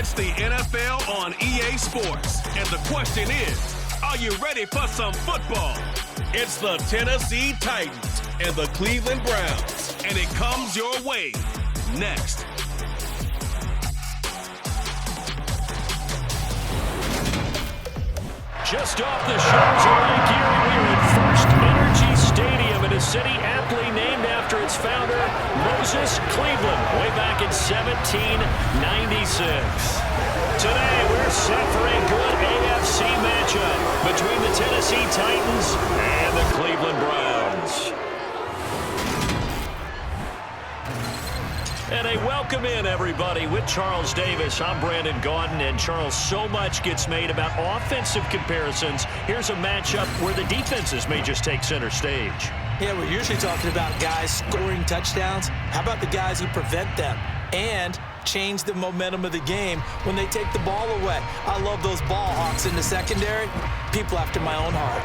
It's the NFL on EA Sports. And the question is, are you ready for some football? It's the Tennessee Titans and the Cleveland Browns. And it comes your way next. Just off the shores of Lake Erie, we are at First Energy Stadium in a city aptly named after its founder, Moses Cleveland, way back in 1796. Today, we're set for a good AFC matchup between the Tennessee Titans and the Cleveland Browns. And a welcome in, everybody, with Charles Davis. I'm Brandon Gaudin, and Charles, so much gets made about offensive comparisons. Here's a matchup where the defenses may just take center stage. Yeah, we're usually talking about guys scoring touchdowns. How about the guys who prevent them and change the momentum of the game when they take the ball away? I love those ball hawks in the secondary. People after my own heart.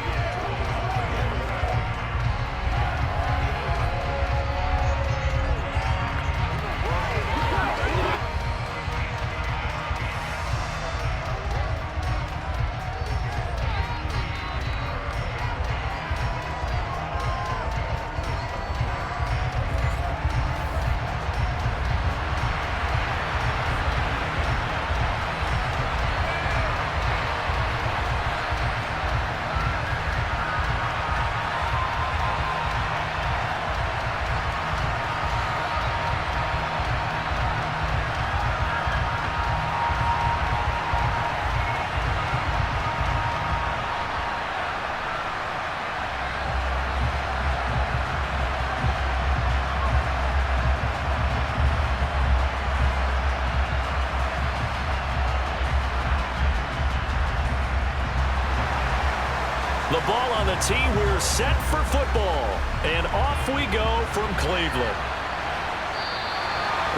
The ball on the tee, we're set for football. And off we go from Cleveland.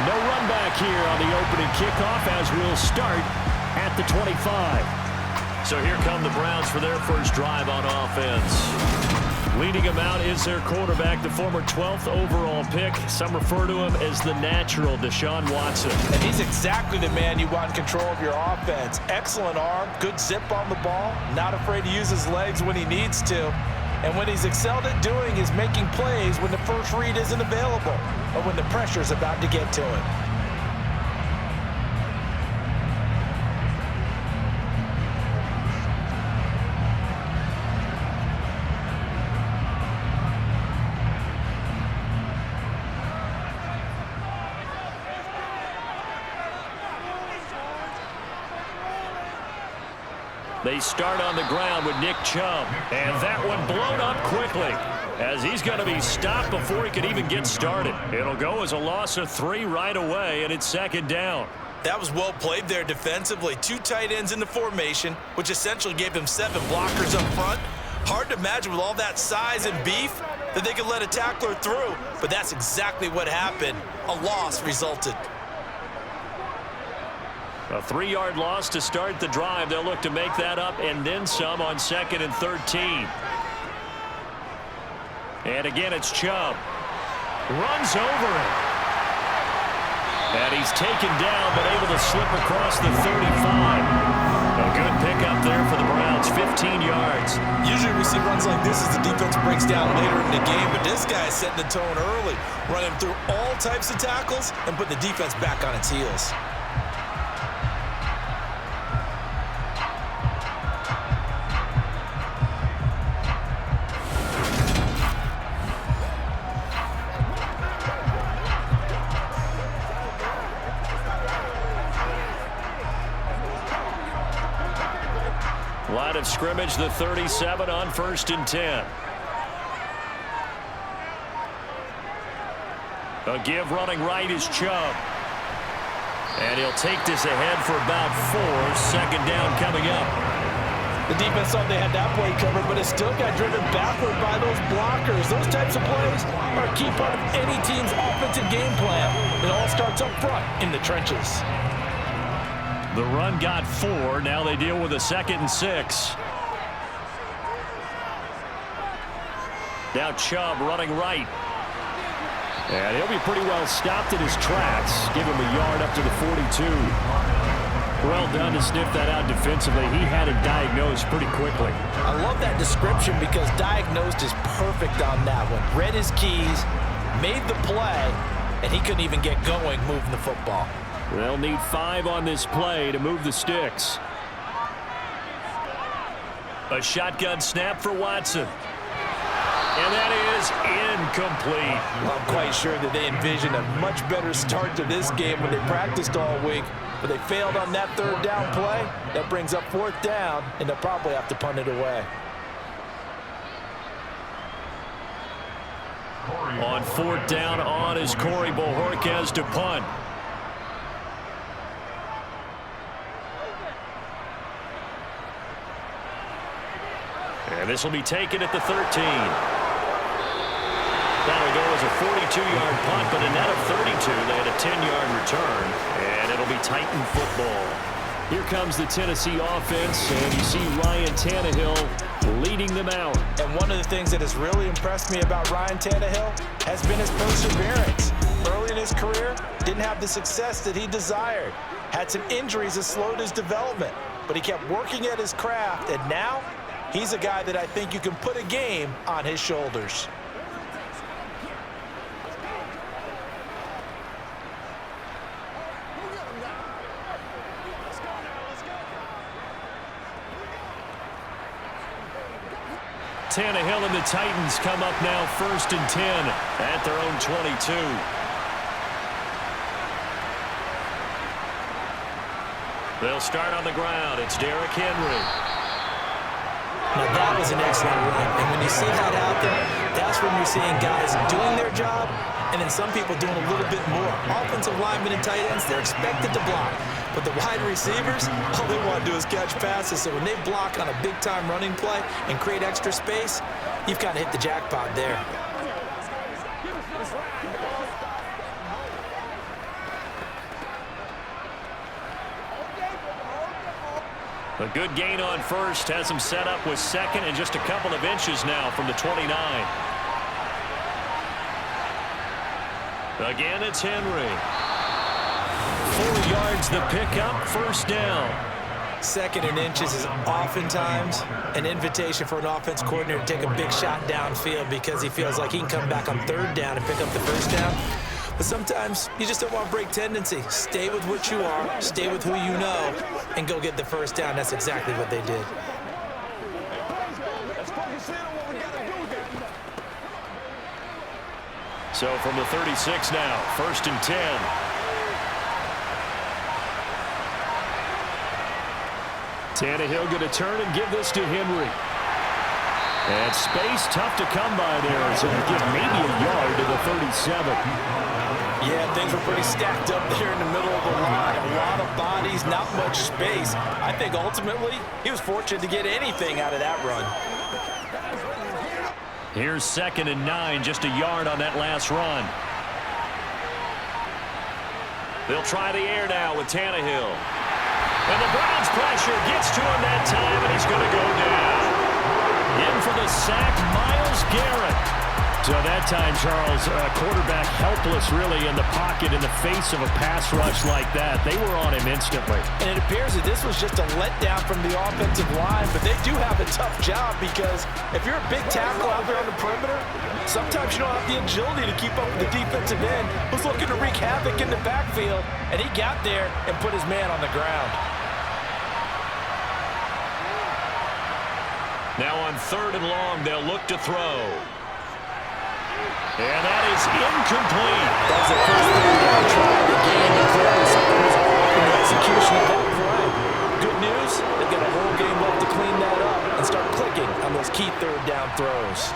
No run back here on the opening kickoff as we'll start at the 25. So here come the Browns for their first drive on offense. Leading them out is their quarterback, the former 12th overall pick. Some refer to him as the natural, Deshaun Watson. And he's exactly the man you want in control of your offense. Excellent arm, good zip on the ball, not afraid to use his legs when he needs to. And what he's excelled at doing is making plays when the first read isn't available or when the pressure's about to get to him. They start on the ground with Nick Chubb. And that one blown up quickly as he's going to be stopped before he could even get started. It'll go as a loss of 3 right away, and it's second down. That was well played there defensively. 2 tight ends in the formation, which essentially gave them 7 blockers up front. Hard to imagine with all that size and beef that they could let a tackler through. But that's exactly what happened. A loss resulted. A 3-yard loss to start the drive. They'll look to make that up and then some on 2nd and 13. And again, it's Chubb. Runs over it. And he's taken down, but able to slip across the 35. A good pickup there for the Browns, 15 yards. Usually we see runs like this as the defense breaks down later in the game, but this guy is setting the tone early, running through all types of tackles and putting the defense back on its heels. Line of scrimmage, the 37 on 1st and 10. A give running right is Chubb. And he'll take this ahead for about 4. Second down coming up. The defense thought they had that play covered, but it still got driven backward by those blockers. Those types of plays are a key part of any team's offensive game plan. It all starts up front in the trenches. The run got 4. Now they deal with a 2nd and 6. Now Chubb running right. And he'll be pretty well stopped in his tracks. Give him a yard up to the 42. Well done to sniff that out defensively. He had it diagnosed pretty quickly. I love that description because diagnosed is perfect on that one. Read his keys, made the play, and he couldn't even get going moving the football. They'll need 5 on this play to move the sticks. A shotgun snap for Watson. And that is incomplete. Well, I'm quite sure that they envisioned a much better start to this game when they practiced all week. But they failed on that 3rd down play. That brings up 4th down, and they'll probably have to punt it away. On 4th down on is Corey Bojorquez to punt. And this will be taken at the 13. That'll go as a 42-yard punt, but a net of 32. They had a 10-yard return, and it'll be Titan football. Here comes the Tennessee offense, and you see Ryan Tannehill leading them out. And one of the things that has really impressed me about Ryan Tannehill has been his perseverance. Early in his career, didn't have the success that he desired. Had some injuries that slowed his development, but he kept working at his craft, and now he's a guy that I think you can put a game on his shoulders. Tannehill and the Titans come up now 1st and 10 at their own 22. They'll start on the ground. It's Derrick Henry. Now that was an excellent run, and when you see that out there, that's when you're seeing guys doing their job, and then some people doing a little bit more. Offensive linemen and tight ends, they're expected to block. But the wide receivers, all they want to do is catch passes. So when they block on a big-time running play and create extra space, you've kind of hit the jackpot there. A good gain on 1st, has him set up with 2nd and just a couple of inches now from the 29. Again, it's Henry. 4 yards the pickup, 1st down. 2nd and inches is oftentimes an invitation for an offense coordinator to take a big shot downfield because he feels like he can come back on 3rd down and pick up the 1st down. But sometimes you just don't want to break tendency. Stay with what you are, stay with who you know, and go get the 1st down. That's exactly what they did. So from the 36 now, 1st and 10. Tannehill going to turn and give this to Henry. And space tough to come by there. So they give maybe a yard to the 37. Yeah, things were pretty stacked up there in the middle of the line. A lot of bodies, not much space. I think ultimately he was fortunate to get anything out of that run. Here's 2nd and 9, just a yard on that last run. They'll try the air now with Tannehill. And the Browns pressure gets to him that time, and he's going to go down. In for the sack, Myles Garrett. So that time, Charles, quarterback helpless really in the pocket in the face of a pass rush like that. They were on him instantly. And it appears that this was just a letdown from the offensive line, but they do have a tough job because if you're a big tackle out there on the perimeter, sometimes you don't have the agility to keep up with the defensive end who's looking to wreak havoc in the backfield, and he got there and put his man on the ground. Now on 3rd and long, they'll look to throw. And that is incomplete. That's the first thing down try to gain the clearly something was off in the execution of that play. Good news, they've got a whole game left to clean that up and start clicking on those key 3rd down throws.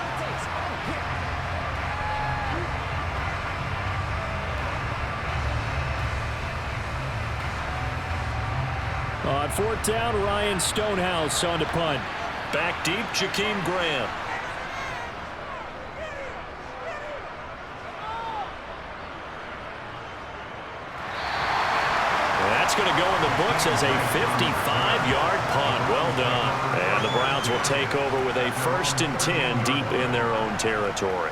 On 4th down, Ryan Stonehouse on to punt. Back deep, Jakeem Graham. That's going to go in the books as a 55-yard punt. Well done. And the Browns will take over with a 1st and 10 deep in their own territory.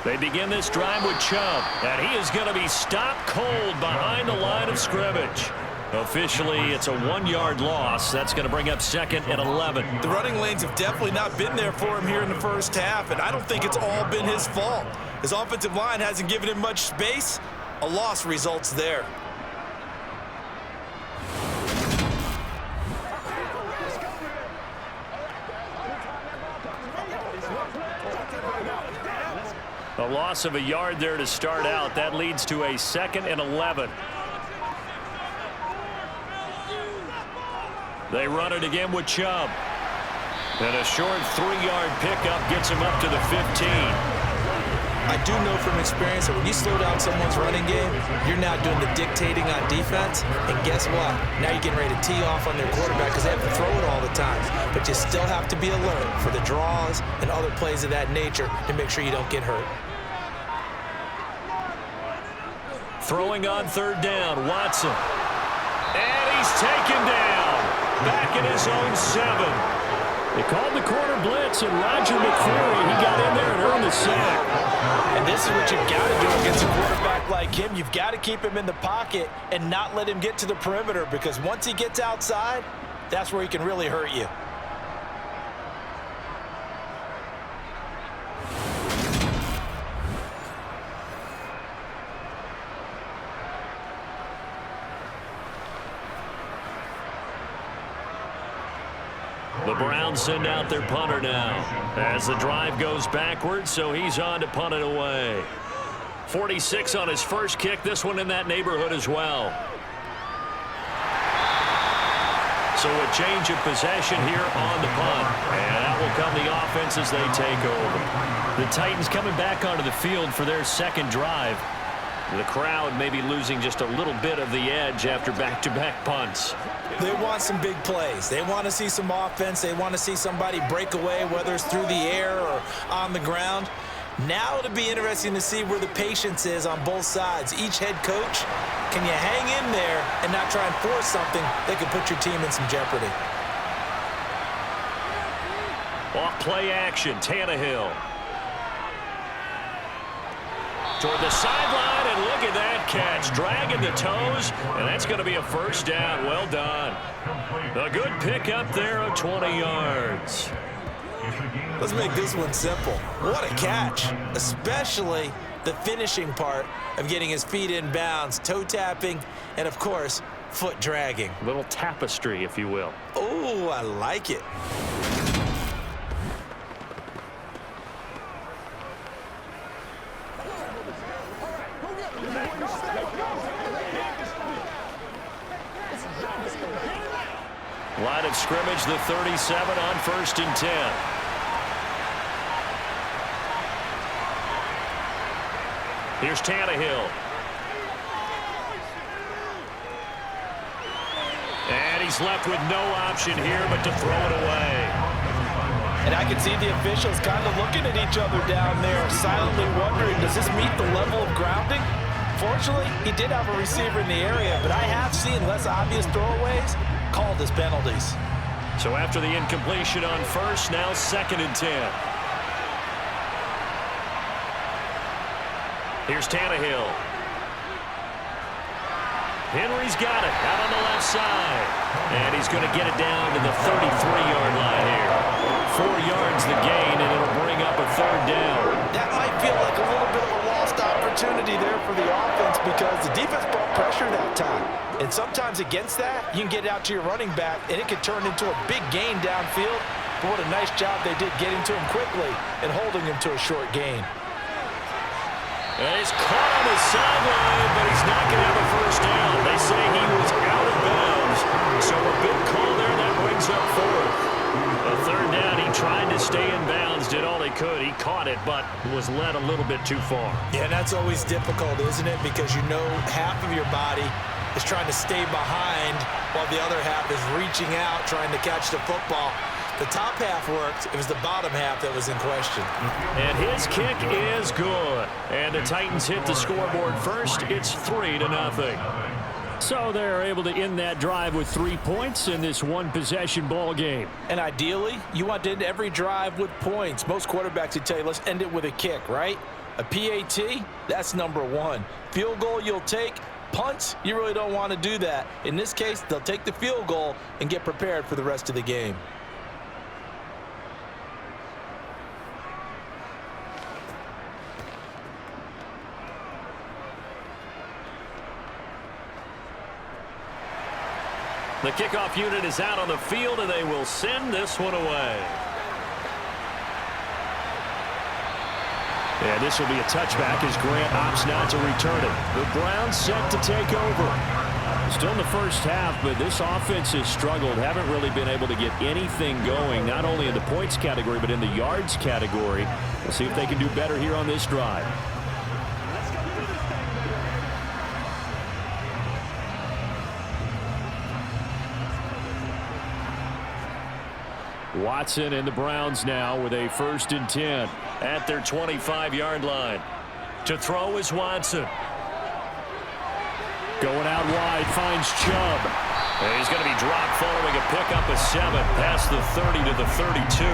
They begin this drive with Chubb, and he is going to be stopped cold behind the line of scrimmage. Officially, it's a 1-yard loss. That's going to bring up 2nd and 11. The running lanes have definitely not been there for him here in the first half, and I don't think it's all been his fault. His offensive line hasn't given him much space. A loss results there. A loss of a yard there to start out. That leads to a 2nd and 11. They run it again with Chubb. And a short 3-yard pickup gets him up to the 15. I do know from experience that when you slow down someone's running game, you're now doing the dictating on defense. And guess what? Now you're getting ready to tee off on their quarterback because they have to throw it all the time. But you still have to be alert for the draws and other plays of that nature to make sure you don't get hurt. Throwing on 3rd down, Watson. And he's taken down. Back in his own 7. They called the corner blitz, and Roger McCreary, he got in there and earned the sack. And this is what you've got to do against a quarterback like him. You've got to keep him in the pocket and not let him get to the perimeter, because once he gets outside, that's where he can really hurt you. The Browns send out their punter now as the drive goes backwards, so he's on to punt it away. 46 on his first kick, this one in that neighborhood as well. So a change of possession here on the punt, and out will come the offense as they take over. The Titans coming back onto the field for their 2nd drive. The crowd may be losing just a little bit of the edge after back-to-back punts. They want some big plays. They want to see some offense. They want to see somebody break away, whether it's through the air or on the ground. Now it'll be interesting to see where the patience is on both sides. Each head coach, can you hang in there and not try and force something that could put your team in some jeopardy? Off play action, Tannehill. Toward the sideline, and look at that catch. Dragging the toes, and that's going to be a 1st down. Well done. A good pickup there of 20 yards. Let's make this one simple. What a catch, especially the finishing part of getting his feet in bounds, toe tapping, and, of course, foot dragging. A little tapestry, if you will. Oh, I like it. Line of scrimmage, the 37 on 1st and 10. Here's Tannehill. And he's left with no option here but to throw it away. And I can see the officials kind of looking at each other down there, silently wondering, does this meet the level of grounding? Fortunately, he did have a receiver in the area, but I have seen less obvious throwaways called as penalties. So after the incompletion on 1st, now 2nd and 10. Here's Tannehill. Henry's got it out on the left side. And he's going to get it down to the 33-yard line here. 4 yards the gain, and it'll bring up a 3rd down. That might feel like a little bit of a lost opportunity there for the offense because the defense brought pressure that time. And sometimes against that, you can get out to your running back, and it could turn into a big gain downfield. But what a nice job they did getting to him quickly and holding him to a short gain. And he's caught on the sideline, but he's not going to have a 1st down. They say he was out of bounds. So a good call there. That brings up 4th. A 3rd down. He tried to stay in bounds, did all he could. He caught it, but was led a little bit too far. Yeah, that's always difficult, isn't it? Because you know half of your body is trying to stay behind while the other half is reaching out, trying to catch the football. The top half worked. It was the bottom half that was in question. And his kick is good. And the Titans hit the scoreboard first. It's 3-0. So they're able to end that drive with 3 points in this one-possession ball game. And ideally, you want to end every drive with points. Most quarterbacks would tell you, let's end it with a kick, right? A PAT, that's number one. Field goal you'll take. Punts, you really don't want to do that. In this case, they'll take the field goal and get prepared for the rest of the game. The kickoff unit is out on the field, and they will send this one away. And this will be a touchback as Grant opts not to return it. The Browns set to take over. Still in the first half, but this offense has struggled. Haven't really been able to get anything going, not only in the points category, but in the yards category. We'll see if they can do better here on this drive. Watson and the Browns now with a 1st and 10 at their 25-yard line. To throw is Watson. Going out wide, finds Chubb. And he's going to be dropped following a pickup of 7 past the 30 to the 32.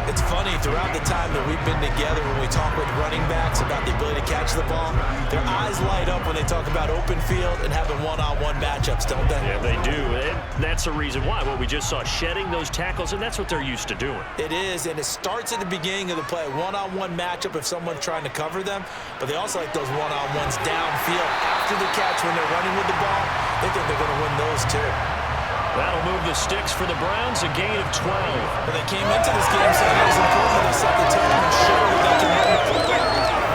It's funny, throughout the time that we've been together, when we talk with running backs about the ability to catch the ball, their eyes light up when they talk about open field and having one-on-one matchups, don't they? Yeah, they do. And that's the reason why. Well, we just saw shedding those tackles, and that's what they're used to doing. It is, and it starts at the beginning of the play. One-on-one matchup if someone's trying to cover them, but they also like those one-on-ones downfield after the catch when they're running with the ball. They think they're going to win those too. That'll move the sticks for the Browns, a gain of 12. Well, they came into this game saying it was important. They set the tone and showed that they can run the football.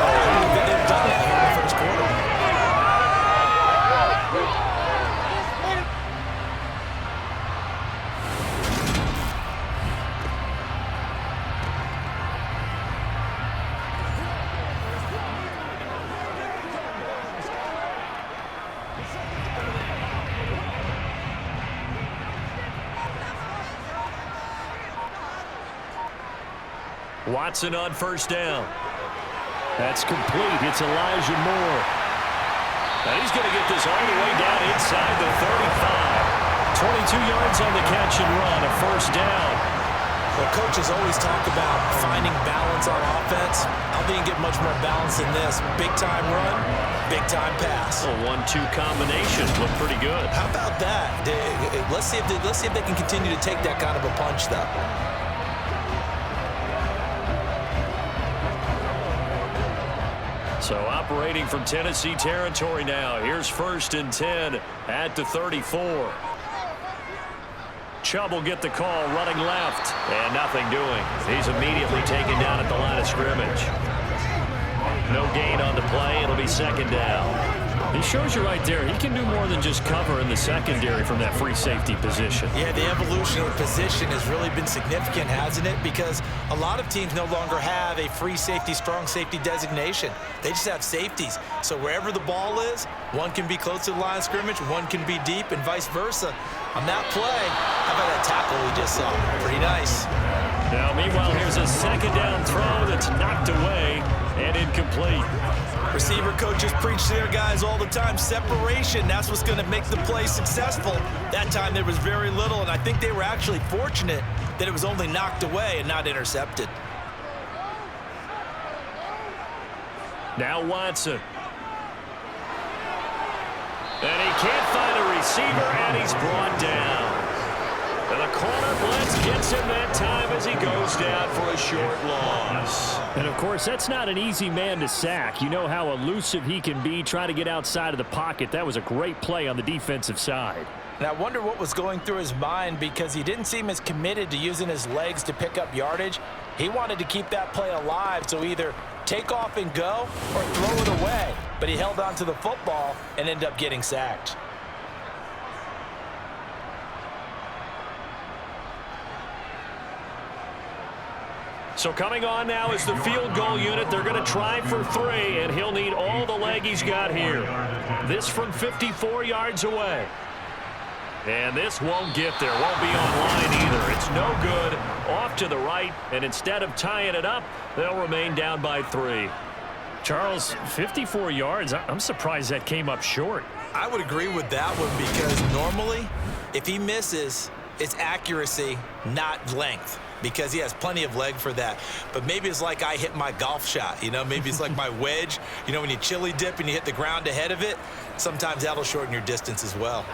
I don't think they've done that here in the first quarter. Watson on 1st down. That's complete. It's Elijah Moore. And he's going to get this all the way down inside the 35. 22 yards on the catch and run, a 1st down. Well, coaches always talk about finding balance on offense. I don't think you get much more balance than this. Big-time run, big-time pass. A 1-2 combination. Look pretty good. How about that? Let's see if they can continue to take that kind of a punch, though. So operating from Tennessee territory now. Here's 1st and 10 at the 34. Chubb will get the call, running left, and nothing doing. He's immediately taken down at the line of scrimmage. No gain on the play. It'll be 2nd down. He shows you right there, he can do more than just cover in the secondary from that free safety position. Yeah, the evolution of the position has really been significant, hasn't it? Because a lot of teams no longer have a free safety, strong safety designation. They just have safeties. So wherever the ball is, one can be close to the line of scrimmage, one can be deep, and vice versa. On that play, how about that tackle we just saw? Pretty nice. Now, meanwhile, here's a 2nd down throw that's knocked away and incomplete. Receiver coaches preach to their guys all the time. Separation, that's what's going to make the play successful. That time there was very little, and I think they were actually fortunate that it was only knocked away and not intercepted. Now Watson. And he can't find a receiver, and he's brought down. And the corner blitz gets him that time as he goes down for a short loss. And, of course, that's not an easy man to sack. You know how elusive he can be, trying to get outside of the pocket. That was a great play on the defensive side. And I wonder what was going through his mind, because he didn't seem as committed to using his legs to pick up yardage. He wanted to keep that play alive, so either take off and go or throw it away. But he held on to the football and ended up getting sacked. So coming on now is the field goal unit. They're going to try for 3, and he'll need all the leg he's got here. This from 54 yards away. And this won't get there. Won't be online either. It's no good. Off to the right. And instead of tying it up, they'll remain down by 3. Charles, 54 yards. I'm surprised that came up short. I would agree with that one because normally, if he misses, it's accuracy, not length, because he has plenty of leg for that. But maybe it's like I hit my golf shot, you know? Maybe it's like my wedge. You know, when you chili dip and you hit the ground ahead of it, sometimes that'll shorten your distance as well.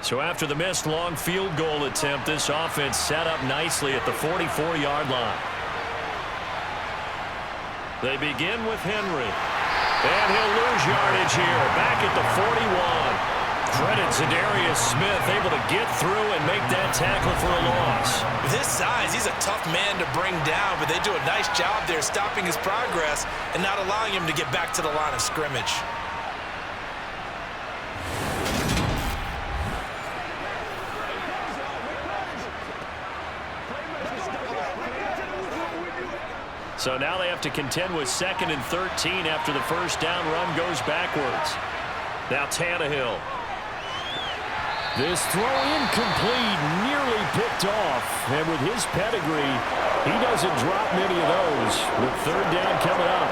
So after the missed long field goal attempt, this offense set up nicely at the 44-yard line. They begin with Henry. And he'll lose yardage here. Back at the 41. Credit to Darius Smith, able to get through and make that tackle for a loss. With his size, he's a tough man to bring down, but they do a nice job there stopping his progress and not allowing him to get back to the line of scrimmage. So now they have to contend with 2nd and 13 after the first down run goes backwards. Now Tannehill. This throw incomplete, nearly picked off. And with his pedigree, he doesn't drop many of those with 3rd down coming up.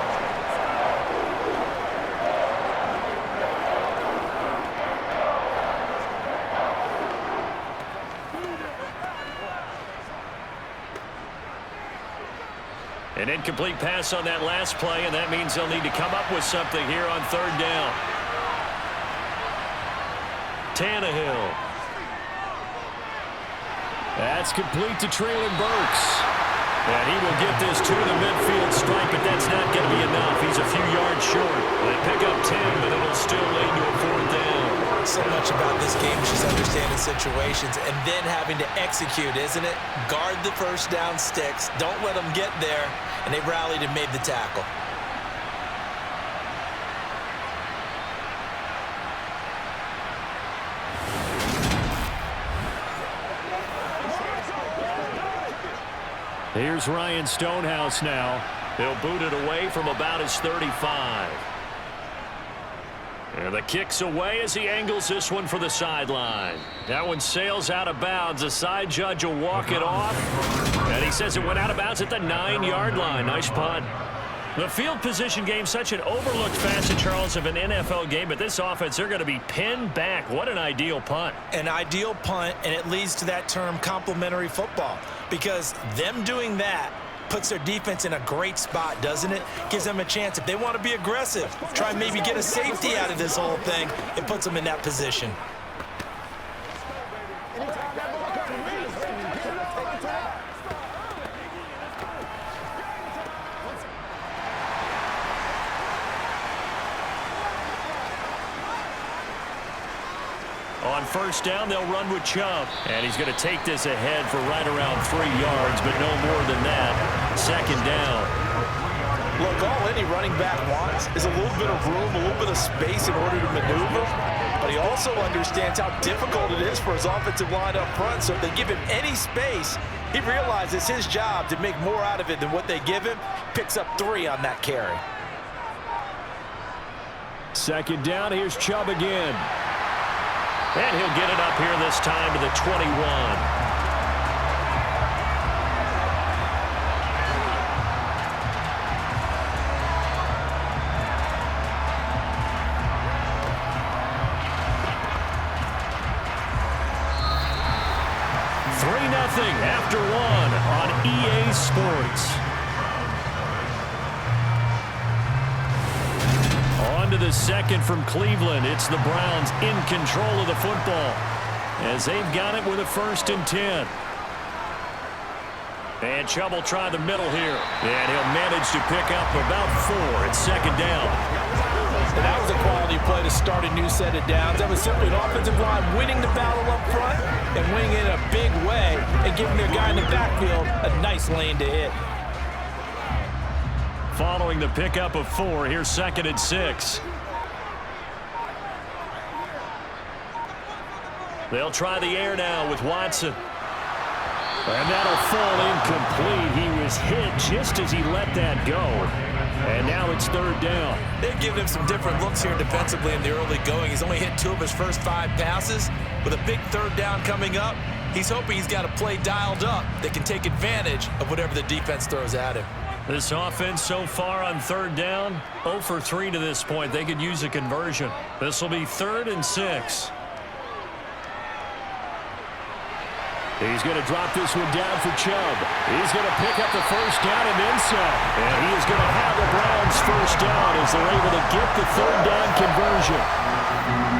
An incomplete pass on that last play, and that means they'll need to come up with something here on 3rd down. Tannehill. That's complete to Treylon Burks. And he will get this to the midfield stripe, but that's not going to be enough. He's a few yards short. They pick up 10, but it'll still lead to a 4th down. So much about this game is just understanding situations and then having to execute, isn't it? Guard the first down sticks. Don't let them get there. And they rallied and made the tackle. Here's Ryan Stonehouse now. He'll boot it away from about his 35. And the kick's away as he angles this one for the sideline. That one sails out of bounds. The side judge will walk it off. And he says it went out of bounds at the 9-yard line. Nice punt. The field position game, such an overlooked facet, Charles, of an NFL game. But this offense, they're going to be pinned back. What an ideal punt. An ideal punt, and it leads to that term complementary football. Because them doing that puts their defense in a great spot, doesn't it? Gives them a chance. If they want to be aggressive, try and maybe get a safety out of this whole thing, it puts them in that position. On 1st down, they'll run with Chubb. And he's going to take this ahead for right around 3 yards, but no more than that. 2nd down. Look, all any running back wants is a little bit of room, a little bit of space in order to maneuver. But he also understands how difficult it is for his offensive line up front. So if they give him any space, he realizes his job to make more out of it than what they give him. Picks up 3 on that carry. 2nd down, here's Chubb again. And he'll get it up here this time to the 21. After 1 on EA Sports. On to the 2nd from Cleveland. It's the Browns in control of the football as they've got it with a 1st and 10. And Chubb will try the middle here. And he'll manage to pick up about 4 at 2nd down. And that was a quality play to start a new set of downs. That was simply an offensive line winning the battle up front and winning it in a big way and giving their guy in the backfield a nice lane to hit. Following the pickup of 4, here's 2nd and 6. They'll try the air now with Watson. And that'll fall incomplete. He was hit just as he let that go. And now it's third down. They've given him some different looks here defensively in the early going. He's only hit 2 of his first 5 passes. With a big third down coming up, he's hoping he's got a play dialed up that can take advantage of whatever the defense throws at him. This offense so far on third down, 0 for 3 to this point. They could use a conversion. This will be 3rd and 6. He's going to drop this one down for Chubb. He's going to pick up the first down and then some. And he is going to have the Browns first down as they're able to get the third down conversion.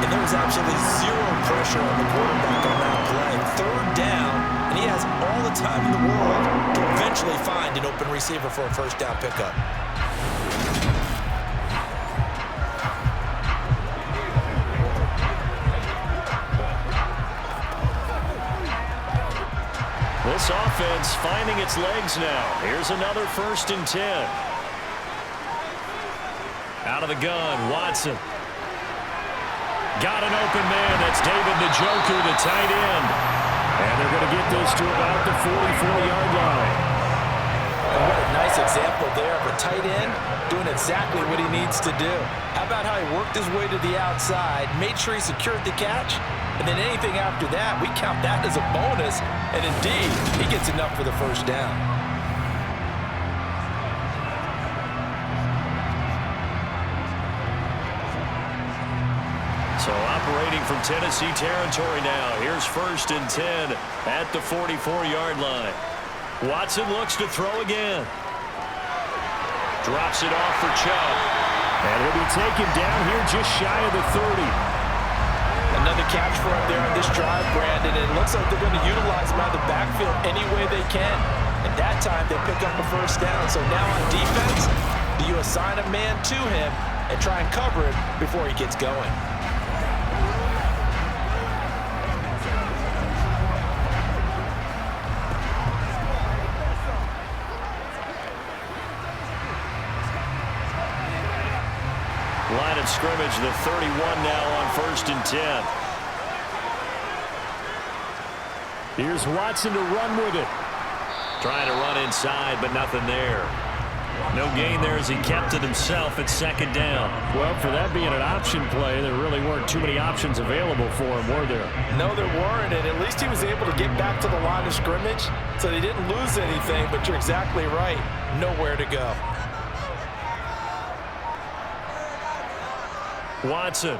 And there was absolutely zero pressure on the quarterback on that play. Third down, and he has all the time in the world to eventually find an open receiver for a first down pickup. This offense finding its legs now. Here's another 1st and 10. Out of the gun, Watson. Got an open man. That's David Njoku, the tight end. And they're going to get this to about the 44-yard line. And what a nice example there of a tight end doing exactly what he needs to do. How about how he worked his way to the outside, made sure he secured the catch, and then anything after that, we count that as a bonus. And indeed, he gets enough for the first down. So operating from Tennessee territory now. Here's 1st and 10 at the 44-yard line. Watson looks to throw again. Drops it off for Chubb. And he'll be taken down here just shy of the 30. Another catch for him there on this drive, Brandon. And it looks like they're going to utilize him out of the backfield any way they can. And that time they pick up a first down. So now on defense, do you assign a man to him and try and cover him before he gets going? Line of scrimmage, the 31 now on 1st and 10. Here's Watson to run with it. Trying to run inside, but nothing there. No gain there as he kept it himself at 2nd down. Well, for that being an option play, there really weren't too many options available for him, were there? No, there weren't, and at least he was able to get back to the line of scrimmage, so they didn't lose anything, but you're exactly right. Nowhere to go. Watson.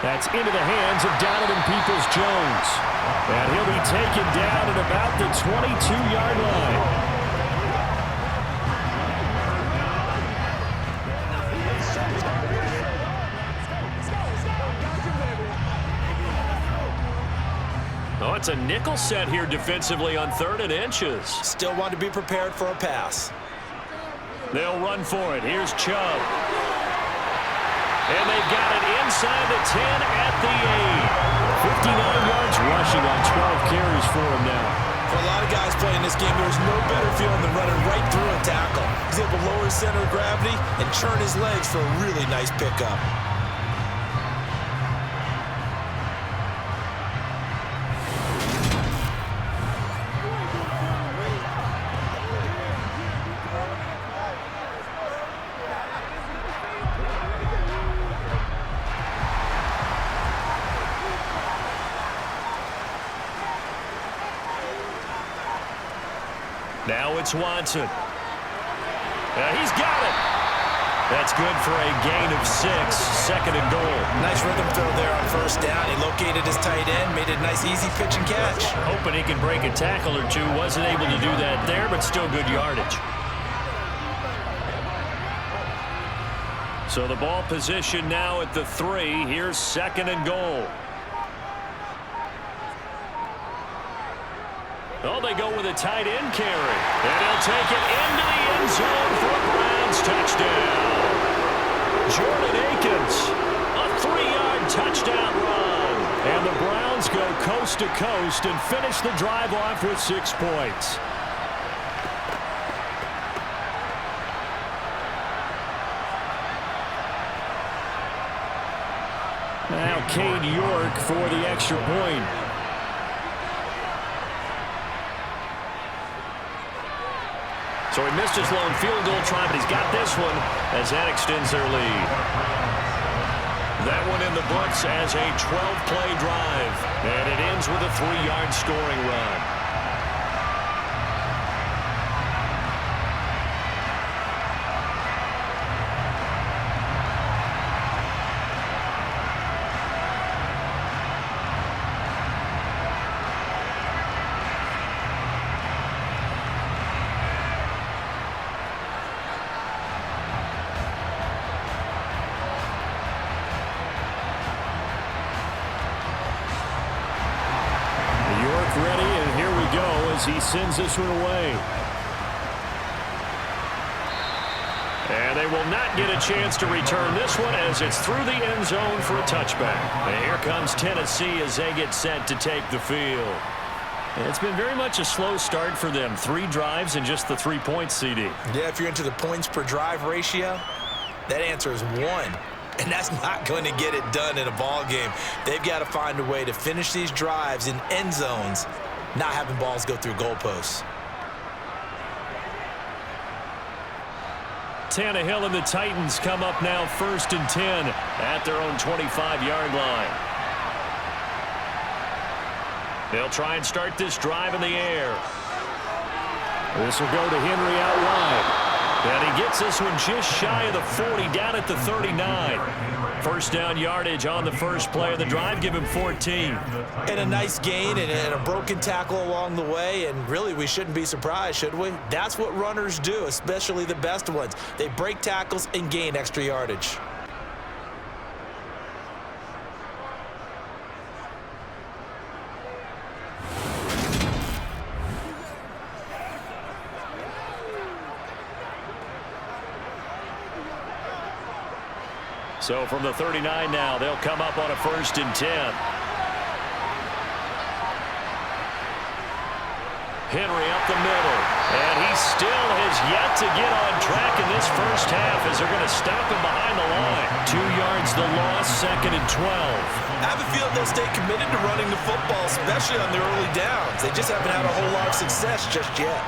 That's into the hands of Donovan Peoples-Jones. And he'll be taken down at about the 22-yard line. Oh, it's a nickel set here defensively on 3rd and inches. Still want to be prepared for a pass. They'll run for it. Here's Chubb. And they've got it inside the 10 at the 8. 59 yards rushing on 12 carries for him now. For a lot of guys playing this game, there's no better feeling than running right through a tackle. He's able to lower his center of gravity and churn his legs for a really nice pickup. Now it's Watson. He's got it. That's good for a gain of 6, 2nd and goal. Nice rhythm throw there on 1st down. He located his tight end, made it a nice easy pitch and catch. Hoping he can break a tackle or two. Wasn't able to do that there, but still good yardage. So the ball position now at the 3. Here's 2nd and goal. Oh, they go with a tight end carry. And he'll take it into the end zone for a Browns touchdown. Jordan Akins, a 3-yard touchdown run. And the Browns go coast to coast and finish the drive off with 6 points. Now Cade York for the extra point. So he missed his lone field goal try, but he's got this one as that extends their lead. That one in the books as a 12-play drive. And it ends with a 3-yard scoring run. Ready, and here we go as he sends this one away. And they will not get a chance to return this one as it's through the end zone for a touchback. And here comes Tennessee as they get set to take the field. And it's been very much a slow start for them. 3 drives and just the 3 points, CD. Yeah, if you're into the points per drive ratio, that answer is 1. And that's not going to get it done in a ball game. They've got to find a way to finish these drives in end zones, not having balls go through goalposts. Tannehill and the Titans come up now 1st and 10 at their own 25-yard line. They'll try and start this drive in the air. This will go to Henry out wide. And he gets this one just shy of the 40, down at the 39. First down yardage on the first play of the drive, give him 14. And a nice gain and a broken tackle along the way, and really we shouldn't be surprised, should we? That's what runners do, especially the best ones. They break tackles and gain extra yardage. So from the 39 now, they'll come up on a 1st and 10. Henry up the middle, and he still has yet to get on track in this first half as they're going to stop him behind the line. 2 yards the loss, 2nd and 12. I have a feeling they'll stay committed to running the football, especially on the early downs. They just haven't had a whole lot of success just yet.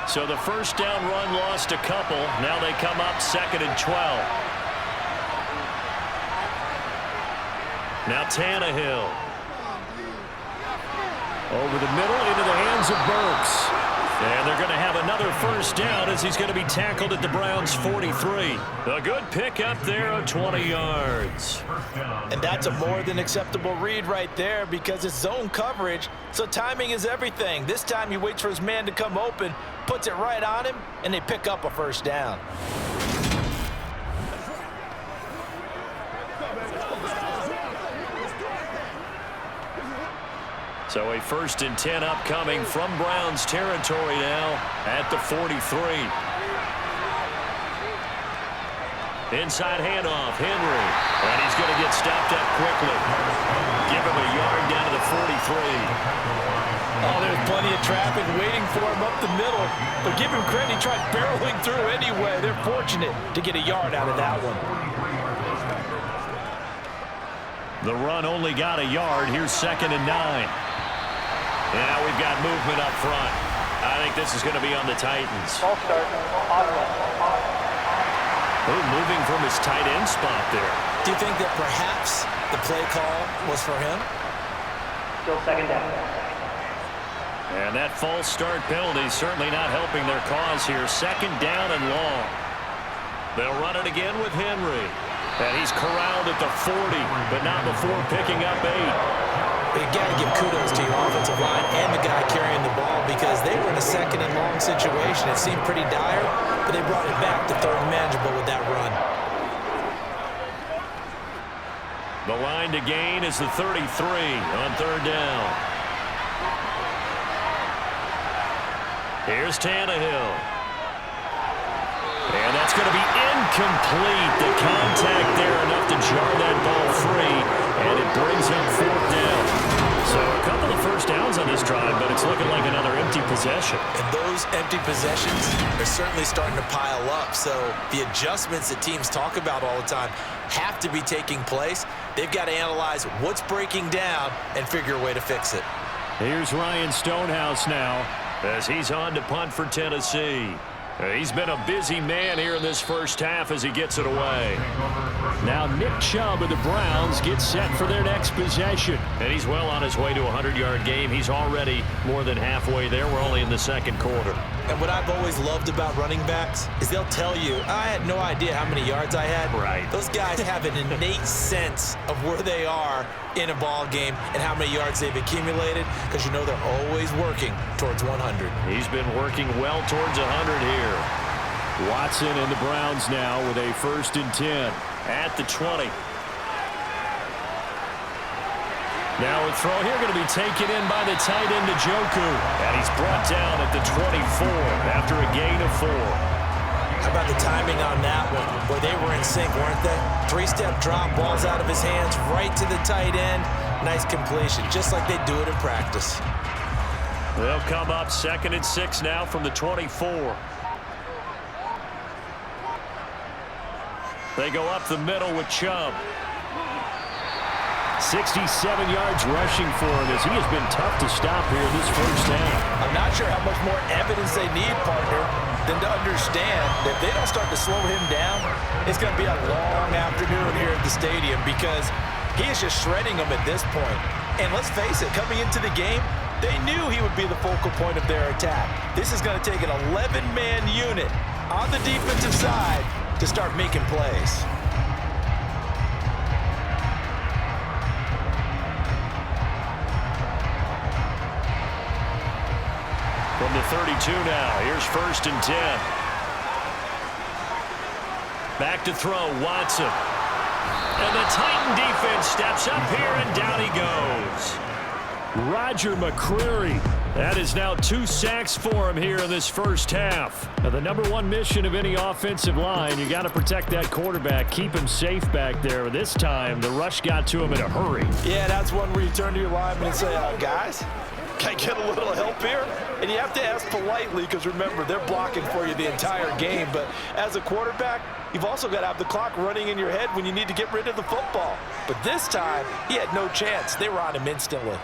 So the first down run lost a couple. Now they come up 2nd and 12. Now Tannehill. Over the middle into the hands of Burks. And they're going to have another first down as he's going to be tackled at the Browns' 43. A good pickup there of 20 yards. And that's a more than acceptable read right there because it's zone coverage, so timing is everything. This time he waits for his man to come open, puts it right on him, and they pick up a first down. So a 1st and 10 upcoming from Browns territory now at the 43. Inside handoff, Henry. And he's going to get stopped up quickly. Give him a yard down to the 43. Oh, there's plenty of traffic waiting for him up the middle. But give him credit, he tried barreling through anyway. They're fortunate to get a yard out of that one. The run only got a yard. Here's 2nd and 9. Now we've got movement up front. I think this is going to be on the Titans. Ball start. Moving from his tight end spot there. Do you think that perhaps the play call was for him? Still 2nd down. And that false start penalty certainly not helping their cause here. 2nd down and long. They'll run it again with Henry. And he's corralled at the 40, but not before picking up 8. You got to give kudos to your offensive line and the guy carrying the ball because they were in a 2nd and long situation. It seemed pretty dire, but they brought it back to 3rd and manageable with that run. The line to gain is the 33 on 3rd down. Here's Tannehill. And that's going to be incomplete. The contact there enough to jar that ball free. and it brings up 4th down. So a couple of first downs on this drive, but it's looking like another empty possession. And those empty possessions are certainly starting to pile up. So the adjustments that teams talk about all the time have to be taking place. They've got to analyze what's breaking down and figure a way to fix it. Here's Ryan Stonehouse now as he's on to punt for Tennessee. He's been a busy man here in this first half as he gets it away. Now Nick Chubb of the Browns gets set for their next possession. And he's well on his way to a 100-yard game. He's already more than halfway there. We're only in the second quarter. And what I've always loved about running backs is they'll tell you, I had no idea how many yards I had. Right. Those guys have an innate sense of where they are in a ball game and how many yards they've accumulated, because you know they're always working towards 100. He's been working well towards 100 here. Watson and the Browns now with a 1st and 10 at the 20. Now a throw here going to be taken in by the tight end Njoku. And he's brought down at the 24 after a gain of 4. How about the timing on that one? Boy, they were in sync, weren't they? 3-step drop, balls out of his hands, right to the tight end. Nice completion, just like they do it in practice. They'll come up 2nd and 6 now from the 24. They go up the middle with Chubb. 67 yards rushing for him as he has been tough to stop here this first half. I'm not sure how much more evidence they need, partner, than to understand that if they don't start to slow him down, it's going to be a long afternoon here at the stadium, because he is just shredding them at this point. And let's face it, coming into the game, they knew he would be the focal point of their attack. This is going to take an 11-man unit on the defensive side to start making plays. From the 32 now, here's 1st and 10. Back to throw, Watson. And the Titan defense steps up here, and down he goes. Roger McCreary. That is now 2 sacks for him here in this first half. Now, the number one mission of any offensive line, you got to protect that quarterback, keep him safe back there. This time, the rush got to him in a hurry. Yeah, that's one where you turn to your lineman and say, guys, can I get a little help here? And you have to ask politely, because remember, they're blocking for you the entire game. But as a quarterback, you've also got to have the clock running in your head when you need to get rid of the football. But this time, he had no chance. They were on him instantly.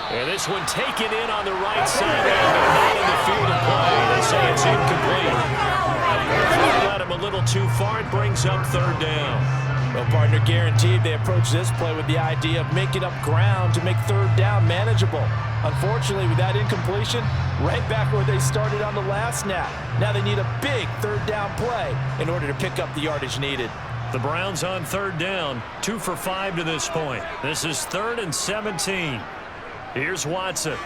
And this one taken in on the right side, but not in the field of play. They say it's incomplete. Let him a little too far. It brings up 3rd down. Well, partner, guaranteed they approach this play with the idea of making up ground to make 3rd down manageable. Unfortunately, with that incompletion, right back where they started on the last snap. Now they need a big 3rd down play in order to pick up the yardage needed. The Browns on 3rd down, 2 for 5 to this point. This is 3rd and 17. Here's Watson.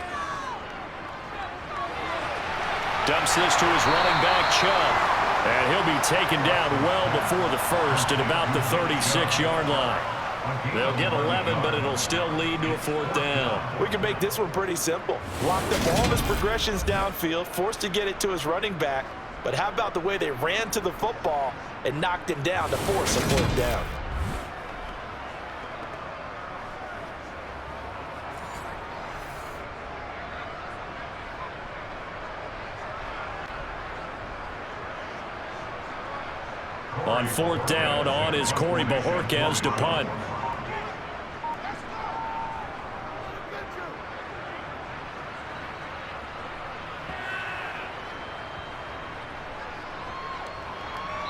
Dumps this to his running back, Chubb. And he'll be taken down well before the 1st at about the 36-yard line. They'll get 11, but it'll still lead to a 4th down. We can make this one pretty simple. Locked up all of his progressions downfield, forced to get it to his running back. But how about the way they ran to the football and knocked him down to force a 4th down? On 4th down, on is Corey Bojorquez to punt.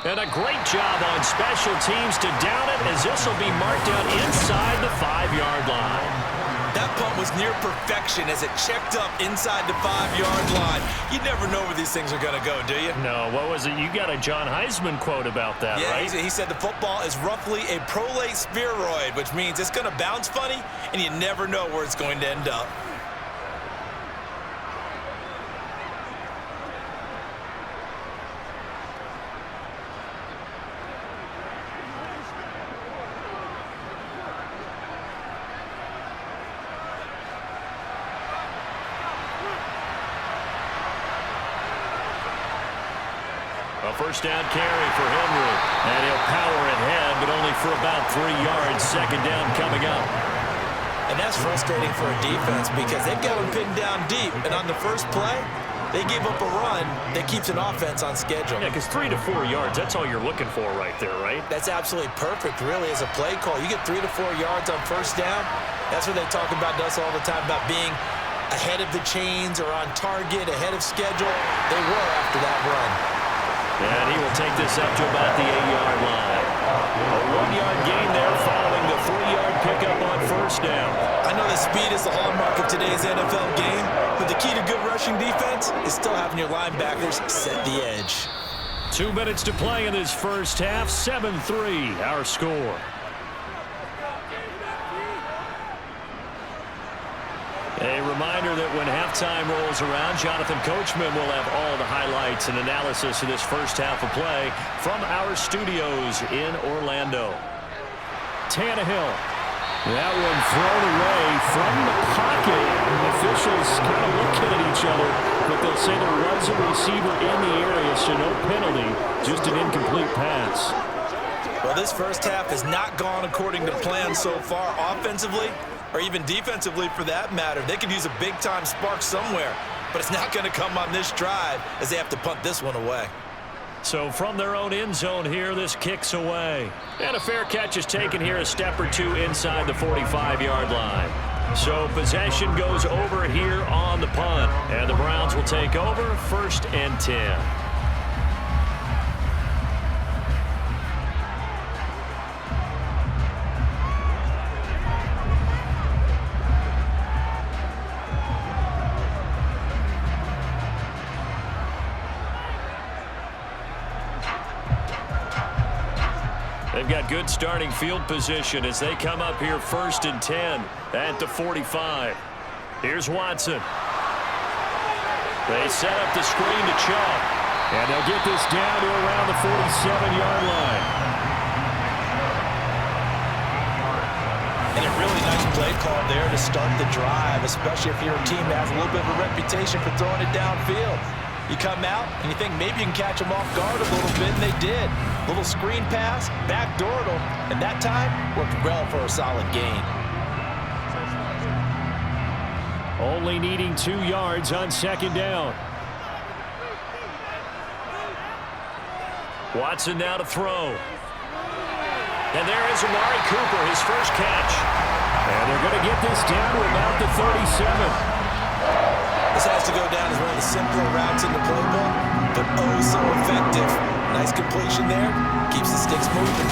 And a great job on special teams to down it, as this will be marked out inside the 5-yard line. That punt was near perfection as it checked up inside the 5-yard line. You never know where these things are going to go, do you? No, what was it? You got a John Heisman quote about that, right? Yeah, he said the football is roughly a prolate spheroid, which means it's going to bounce funny, and you never know where it's going to end up. first down carry for Henry. And he'll power ahead, but only for about 3 yards. Second down coming up. And that's frustrating for a defense because they've got them pinned down deep. And on the first play, they gave up a run that keeps an offense on schedule. Yeah, because 3 to 4 yards, that's all you're looking for right there, right? That's absolutely perfect, really, as a play call. You get 3 to 4 yards on first down. That's what they talk about us all the time, about being ahead of the chains or on target, ahead of schedule. They were after that run. And he will take this up to about the 8-yard line. A 1-yard gain there following the 3-yard pickup on first down. I know that speed is the hallmark of today's NFL game, but the key to good rushing defense is still having your linebackers set the edge. 2 minutes to play in this first half. 7-3, our score. A reminder that when halftime rolls around, Jonathan Coachman will have all the highlights and analysis of this first half of play from our studios in Orlando. Tannehill. That one thrown away from the pocket. The officials kind of looking at each other, but they'll say there was a receiver in the area, so no penalty, just an incomplete pass. Well, this first half has not gone according to plan so far offensively, or even defensively for that matter. They could use a big-time spark somewhere, but it's not going to come on this drive as they have to punt this one away. So from their own end zone here, this kicks away. And a fair catch is taken here a step or two inside the 45-yard line. So possession goes over here on the punt. And the Browns will take over 1st and 10. They've got good starting field position as they come up here 1st and 10 at the 45. Here's Watson. They set up the screen to Chubb. And they'll get this down to around the 47-yard line. And a really nice play call there to start the drive, especially if you're a team that has a little bit of a reputation for throwing it downfield. You come out and you think maybe you can catch them off guard a little bit, and they did. Little screen pass, backdoored them, and that time worked well for a solid gain. Only needing 2 yards on 2nd down. Watson now to throw. And there is Amari Cooper, his first catch. And they're going to get this down to about the 37. This has to go down as one of the simpler routes in the playbook, but oh so effective. Nice completion there. Keeps the sticks moving.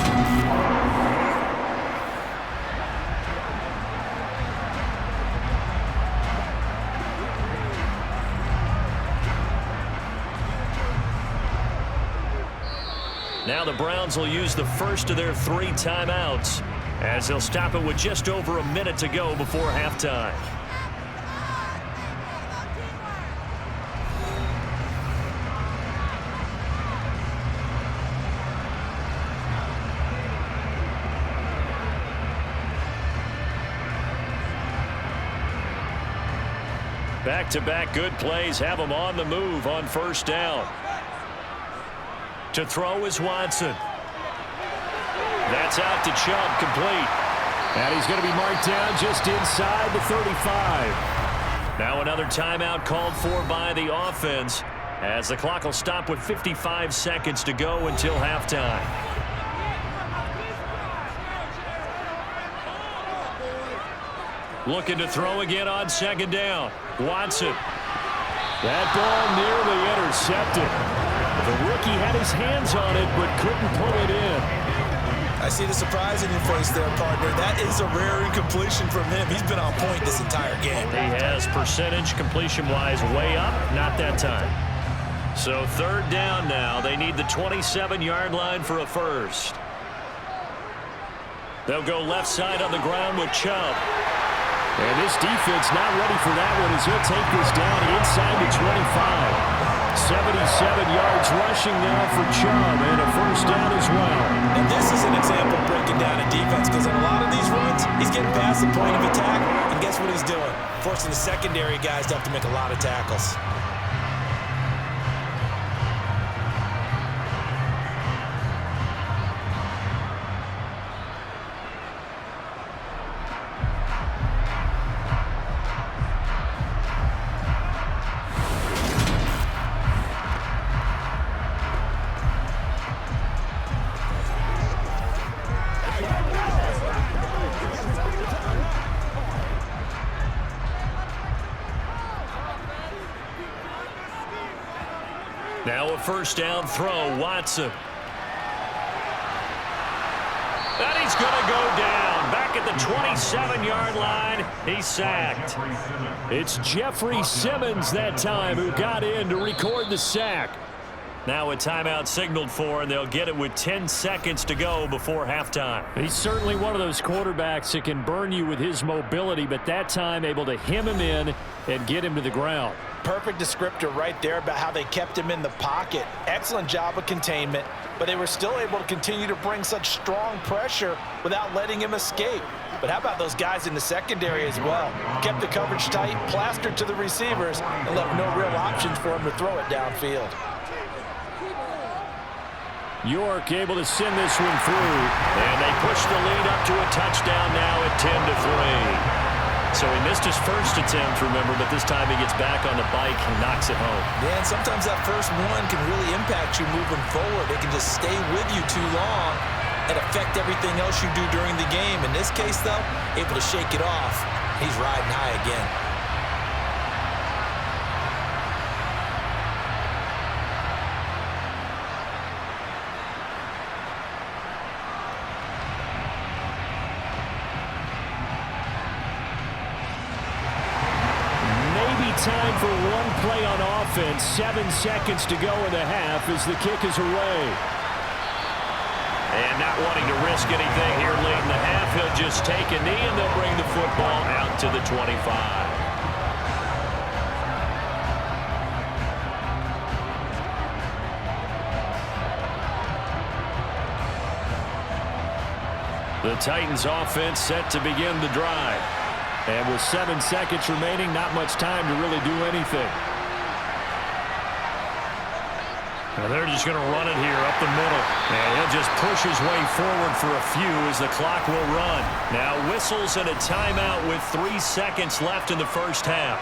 Now the Browns will use the first of their 3 timeouts as they'll stop it with just over a minute to go before halftime. Back-to-back good plays have them on the move on first down. To throw is Watson. That's out to Chubb, complete. And he's going to be marked down just inside the 35. Now another timeout called for by the offense as the clock will stop with 55 seconds to go until halftime. Looking to throw again on 2nd down. Watson. That ball nearly intercepted. The rookie had his hands on it but couldn't pull it in. I see the surprise in your face there, partner. That is a rare incompletion from him. He's been on point this entire game. He has percentage completion-wise way up, not that time. So 3rd down now. They need the 27-yard line for a first. They'll go left side on the ground with Chubb. And this defense not ready for that one as he'll take this down inside the 25. 77 yards rushing now for Chubb and a first down as well. And this is an example of breaking down a defense because in a lot of these runs, he's getting past the point of attack, and guess what he's doing? Forcing the secondary guys to have to make a lot of tackles. Now a first down throw, Watson. And he's going to go down. Back at the 27-yard line, he's sacked. It's Jeffrey Simmons that time who got in to record the sack. Now a timeout signaled for, and they'll get it with 10 seconds to go before halftime. He's certainly one of those quarterbacks that can burn you with his mobility, but that time able to hem him in and get him to the ground. Perfect descriptor right there about how they kept him in the pocket. Excellent job of containment, but they were still able to continue to bring such strong pressure without letting him escape. But how about those guys in the secondary as well? Kept the coverage tight, plastered to the receivers, and left no real options for him to throw it downfield. York able to send this one through, and they push the lead up to a touchdown now at 10-3. So he missed his first attempt, remember, but this time he gets back on the bike and knocks it home. Yeah, and sometimes that first one can really impact you moving forward. They can just stay with you too long and affect everything else you do during the game. In this case, though, able to shake it off. He's riding high again. Time for one play on offense. 7 seconds to go in the half as the kick is away. And not wanting to risk anything here late in the half, he'll just take a knee and they'll bring the football out to the 25. The Titans offense set to begin the drive. And with 7 seconds remaining, not much time to really do anything. Now they're just going to run it here up the middle. And he'll just push his way forward for a few as the clock will run. Now whistles and a timeout with 3 seconds left in the first half.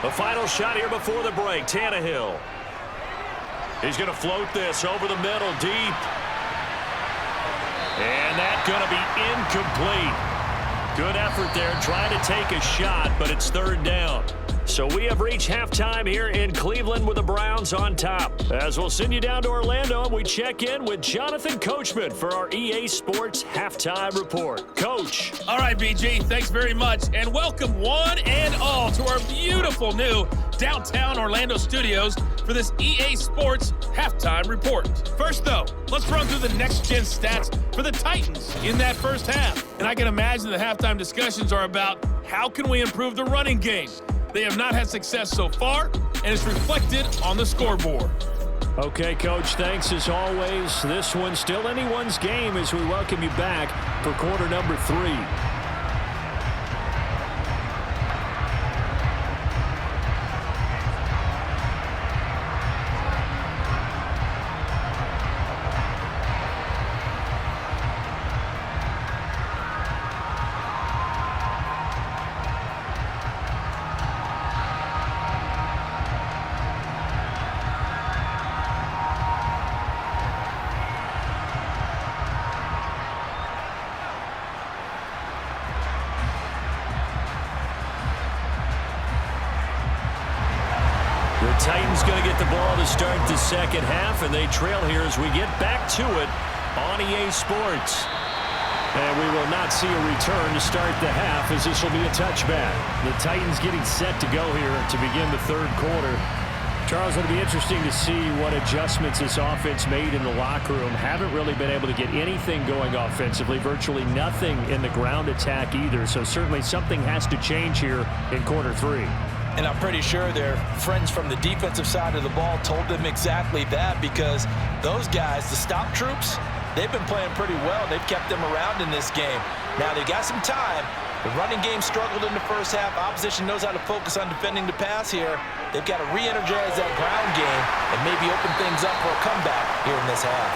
The final shot here before the break, Tannehill. He's going to float this over the middle, deep. And that's going to be incomplete. Good effort there, trying to take a shot, but it's third down. So we have reached halftime here in Cleveland with the Browns on top. As we'll send you down to Orlando, we check in with Jonathan Coachman for our EA Sports Halftime Report. Coach. All right, BG, thanks very much. And welcome one and all to our beautiful new downtown Orlando studios for this EA Sports Halftime Report. First, though, let's run through the next-gen stats for the Titans in that first half. And I can imagine the halftime discussions are about how can we improve the running game. They have not had success so far, and it's reflected on the scoreboard. Okay, Coach, thanks as always. This one's still anyone's game as we welcome you back for quarter number 3. The Titans going to get the ball to start the second half, and they trail here as we get back to it on EA Sports. And we will not see a return to start the half as this will be a touchback. The Titans getting set to go here to begin the third quarter. Charles, it'll be interesting to see what adjustments this offense made in the locker room. Haven't really been able to get anything going offensively, virtually nothing in the ground attack either. So certainly something has to change here in quarter 3. And I'm pretty sure their friends from the defensive side of the ball told them exactly that, because those guys, the stop troops, they've been playing pretty well. They've kept them around in this game. Now they got some time. The running game struggled in the first half. Opposition knows how to focus on defending the pass here. They've got to re-energize that ground game and maybe open things up for a comeback here in this half.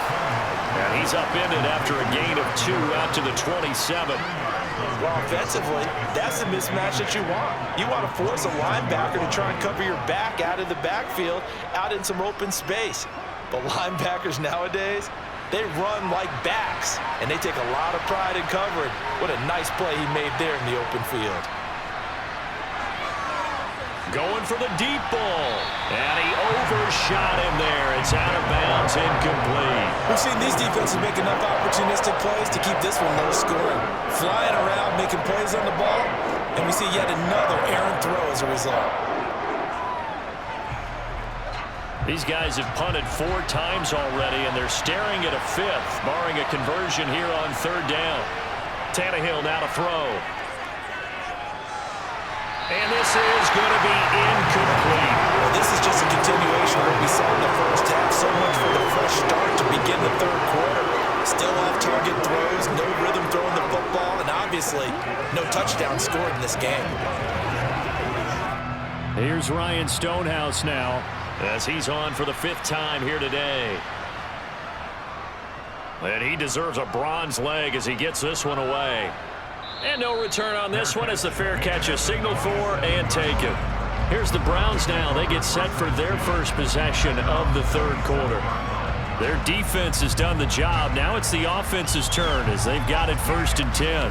And he's upended after a gain of 2 out to the 27. Well, offensively, that's the mismatch that you want. You want to force a linebacker to try and cover your back out of the backfield, out in some open space. But linebackers nowadays, they run like backs, and they take a lot of pride in covering. What a nice play he made there in the open field. Going for the deep ball. And he overshot him there. It's out of bounds, incomplete. We've seen these defenses make enough opportunistic plays to keep this one low scoring. Flying around, making plays on the ball, and we see yet another errant throw as a result. These guys have punted 4 times already, and they're staring at a 5th, barring a conversion here on 3rd down. Tannehill now to throw. And this is going to be incomplete. Well, this is just a continuation of what we saw in the first half. So much for the fresh start to begin the 3rd quarter. Still off-target throws, no rhythm throwing the football, and obviously no touchdown scored in this game. Here's Ryan Stonehouse now, as he's on for the 5th time here today. And he deserves a bronze leg as he gets this one away. And no return on this one as the fair catch is signaled for and taken. Here's the Browns now. They get set for their first possession of the 3rd quarter. Their defense has done the job. Now it's the offense's turn as they've got it 1st and 10.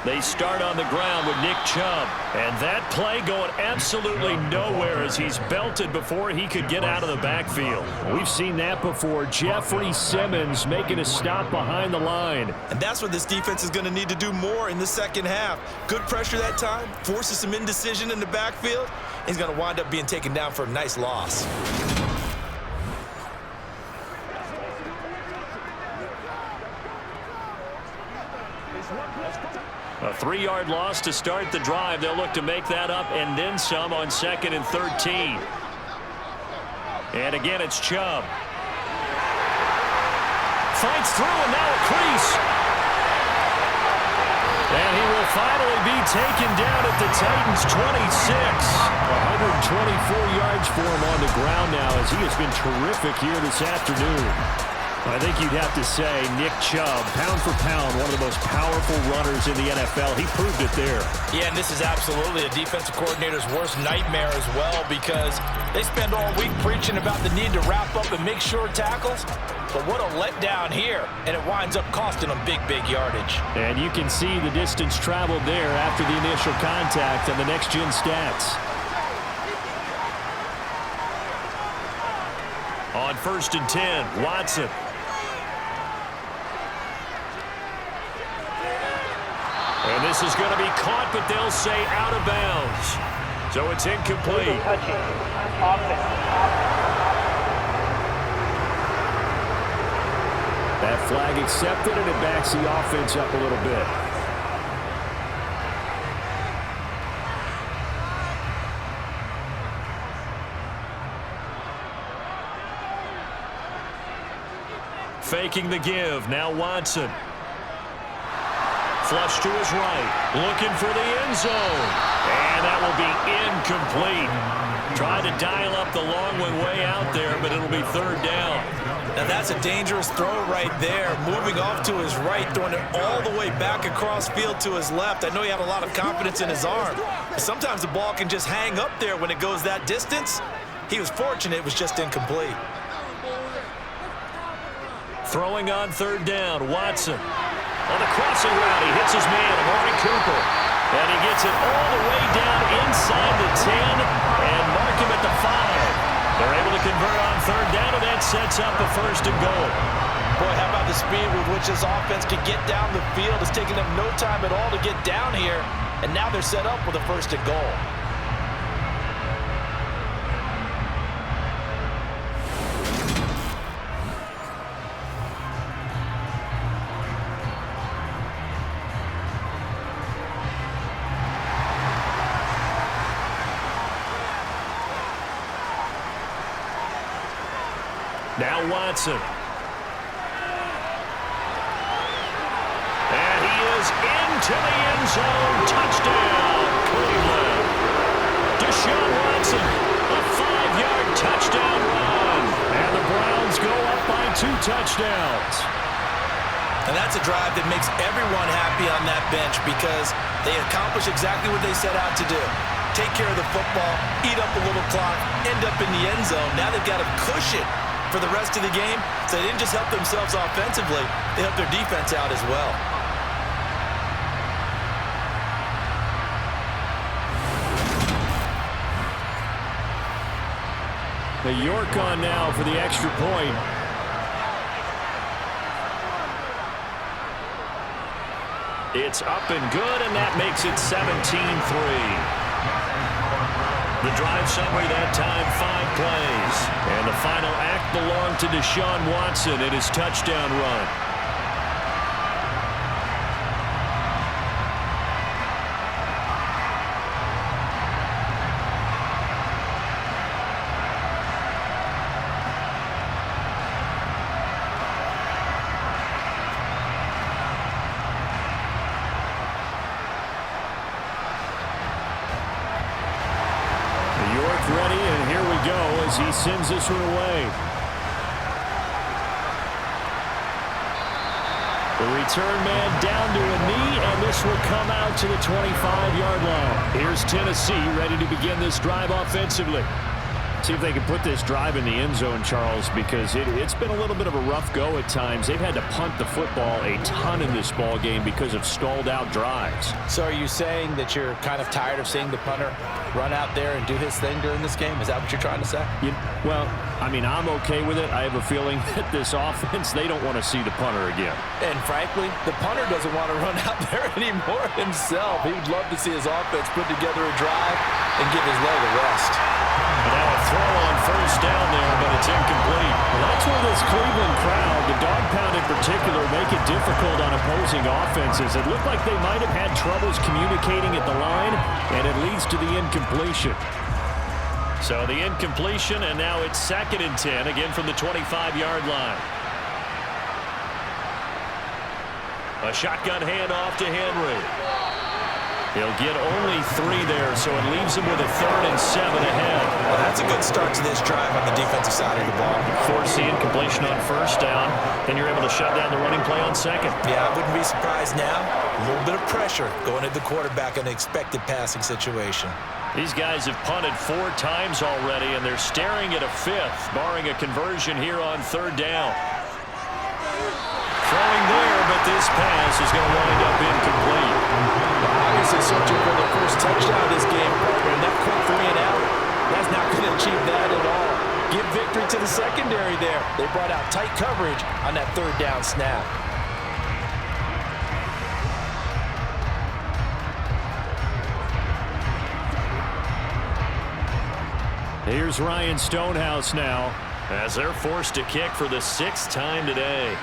They start on the ground with Nick Chubb. And that play going absolutely nowhere as he's belted before he could get out of the backfield. We've seen that before. Jeffrey Simmons making a stop behind the line. And that's what this defense is going to need to do more in the 2nd half. Good pressure that time, forces some indecision in the backfield. He's going to wind up being taken down for a nice loss. A 3-yard loss to start the drive. They'll look to make that up and then some on 2nd and 13. And again, it's Chubb. Fights through and now a crease. And he will finally be taken down at the Titans' 26. 124 yards for him on the ground now as he has been terrific here this afternoon. I think you'd have to say Nick Chubb, pound for pound, one of the most powerful runners in the NFL. He proved it there. Yeah, and this is absolutely a defensive coordinator's worst nightmare as well because they spend all week preaching about the need to wrap up and make sure tackles. But what a letdown here, and it winds up costing them big yardage. And you can see the distance traveled there after the initial contact on the next-gen stats. On 1st and 10, Watson. And this is going to be caught, but they'll say out of bounds. So it's incomplete. That flag accepted, and it backs the offense up a little bit. Faking the give. Now Watson. Flush to his right. Looking for the end zone. And that will be incomplete. Tried to dial up the long one way out there, but it'll be 3rd down. Now that's a dangerous throw right there. Moving off to his right, throwing it all the way back across field to his left. I know he had a lot of confidence in his arm. But sometimes the ball can just hang up there when it goes that distance. He was fortunate it was just incomplete. Throwing on 3rd down, Watson. On the crossing route, he hits his man, Amari Cooper. And he gets it all the way down inside the 10 and mark him at the 5. They're able to convert on 3rd down, and that sets up a 1st and goal. Boy, how about the speed with which this offense can get down the field? It's taking them no time at all to get down here, and now they're set up with a 1st and goal. Now Watson. And he is into the end zone. Touchdown, Cleveland. Deshaun Watson, a 5-yard touchdown run. And the Browns go up by 2 touchdowns. And that's a drive that makes everyone happy on that bench because they accomplish exactly what they set out to do. Take care of the football, eat up a little clock, end up in the end zone. Now they've got a cushion for the rest of the game. So they didn't just help themselves offensively, they helped their defense out as well. The York on now for the extra point. It's up and good, and that makes it 17-3. The drive summary that time, 5 plays. And the final act belonged to Deshaun Watson in his touchdown run. Ready, and here we go as he sends this one away. The return man down to a knee, and this will come out to the 25-yard line. Here's Tennessee ready to begin this drive offensively. See if they can put this drive in the end zone, Charles, because it's been a little bit of a rough go at times. They've had to punt the football a ton in this ball game because of stalled-out drives. So are you saying that you're kind of tired of seeing the punter run out there and do his thing during this game? Is that what you're trying to say? Well, I mean, I'm okay with it. I have a feeling that this offense, they don't want to see the punter again. And frankly, the punter doesn't want to run out there anymore himself. He would love to see his offense put together a drive and give his leg a rest. Now a throw on first down there, but it's incomplete. Well, that's where this Cleveland crowd, the dog pound in particular, make it difficult on opposing offenses. It looked like they might have had troubles communicating at the line, and it leads to the incompletion. So the incompletion, and now it's 2nd and 10, again from the 25-yard line. A shotgun handoff to Henry. He'll get only 3 there, so it leaves him with a 3rd and 7 ahead. Well, that's a good start to this drive on the defensive side of the ball. Force the incompletion on first down, then you're able to shut down the running play on 2nd. Yeah, I wouldn't be surprised now. A little bit of pressure going at the quarterback in an expected passing situation. These guys have punted 4 times already, and they're staring at a 5th, barring a conversion here on 3rd down. Throwing there, but this pass is going to wind up incomplete. Obviously searching for their first touchdown this game, and that quick 3 and out, that's not going to achieve that at all. Give victory to the secondary there. They brought out tight coverage on that 3rd down snap. Here's Ryan Stonehouse now, as they're forced to kick for the 6th time today.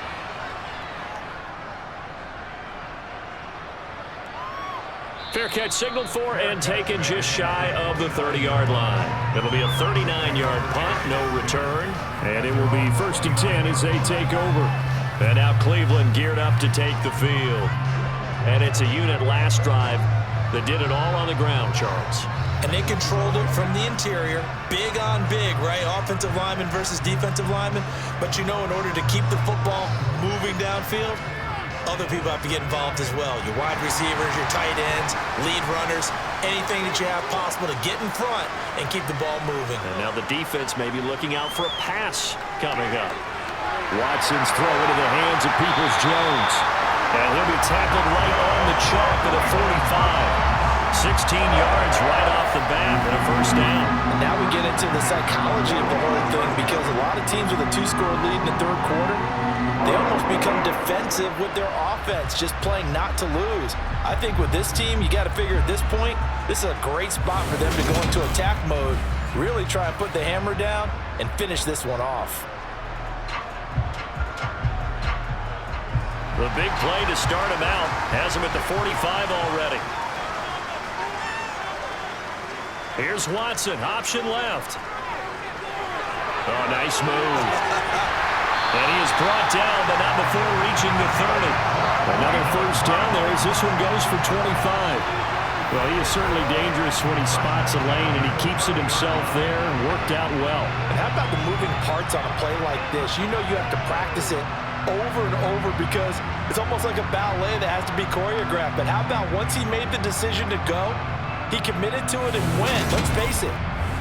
Fair catch signaled for and taken just shy of the 30-yard line. It'll be a 39-yard punt, no return, and it will be 1st and 10 as they take over. And now Cleveland geared up to take the field. And it's a unit last drive that did it all on the ground, Charles. And they controlled it from the interior, big on big, right? Offensive lineman versus defensive lineman. But you know, in order to keep the football moving downfield, other people have to get involved as well. Your wide receivers, your tight ends, lead runners, anything that you have possible to get in front and keep the ball moving. And now the defense may be looking out for a pass coming up. Watson's throw into the hands of Peoples-Jones. And he'll be tackled right on the chalk at a 45. 16 yards right off the bat and a 1st down. And now we get into the psychology of the whole thing, because a lot of teams with a 2-score lead in the 3rd quarter, they almost become defensive with their offense, just playing not to lose. I think with this team, you got to figure at this point, this is a great spot for them to go into attack mode, really try and put the hammer down and finish this one off. The big play to start him out has him at the 45 already. Here's Watson, option left. Oh, nice move. And he is brought down, but not before reaching the 30. Another first down there as this one goes for 25. Well, he is certainly dangerous when he spots a lane, and he keeps it himself there and worked out well. And how about the moving parts on a play like this? You know you have to practice it over and over because it's almost like a ballet that has to be choreographed. But how about once he made the decision to go, he committed to it and went. Let's face it,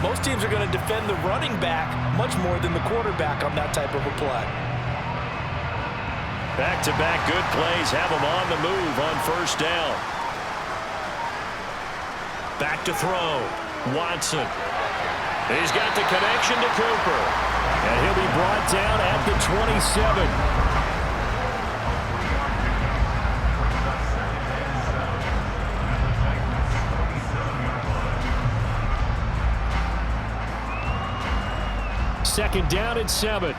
most teams are going to defend the running back much more than the quarterback on that type of a play. Back-to-back good plays have him on the move on first down. Back to throw. Watson. He's got the connection to Cooper. And he'll be brought down at the 27. Second down and 7.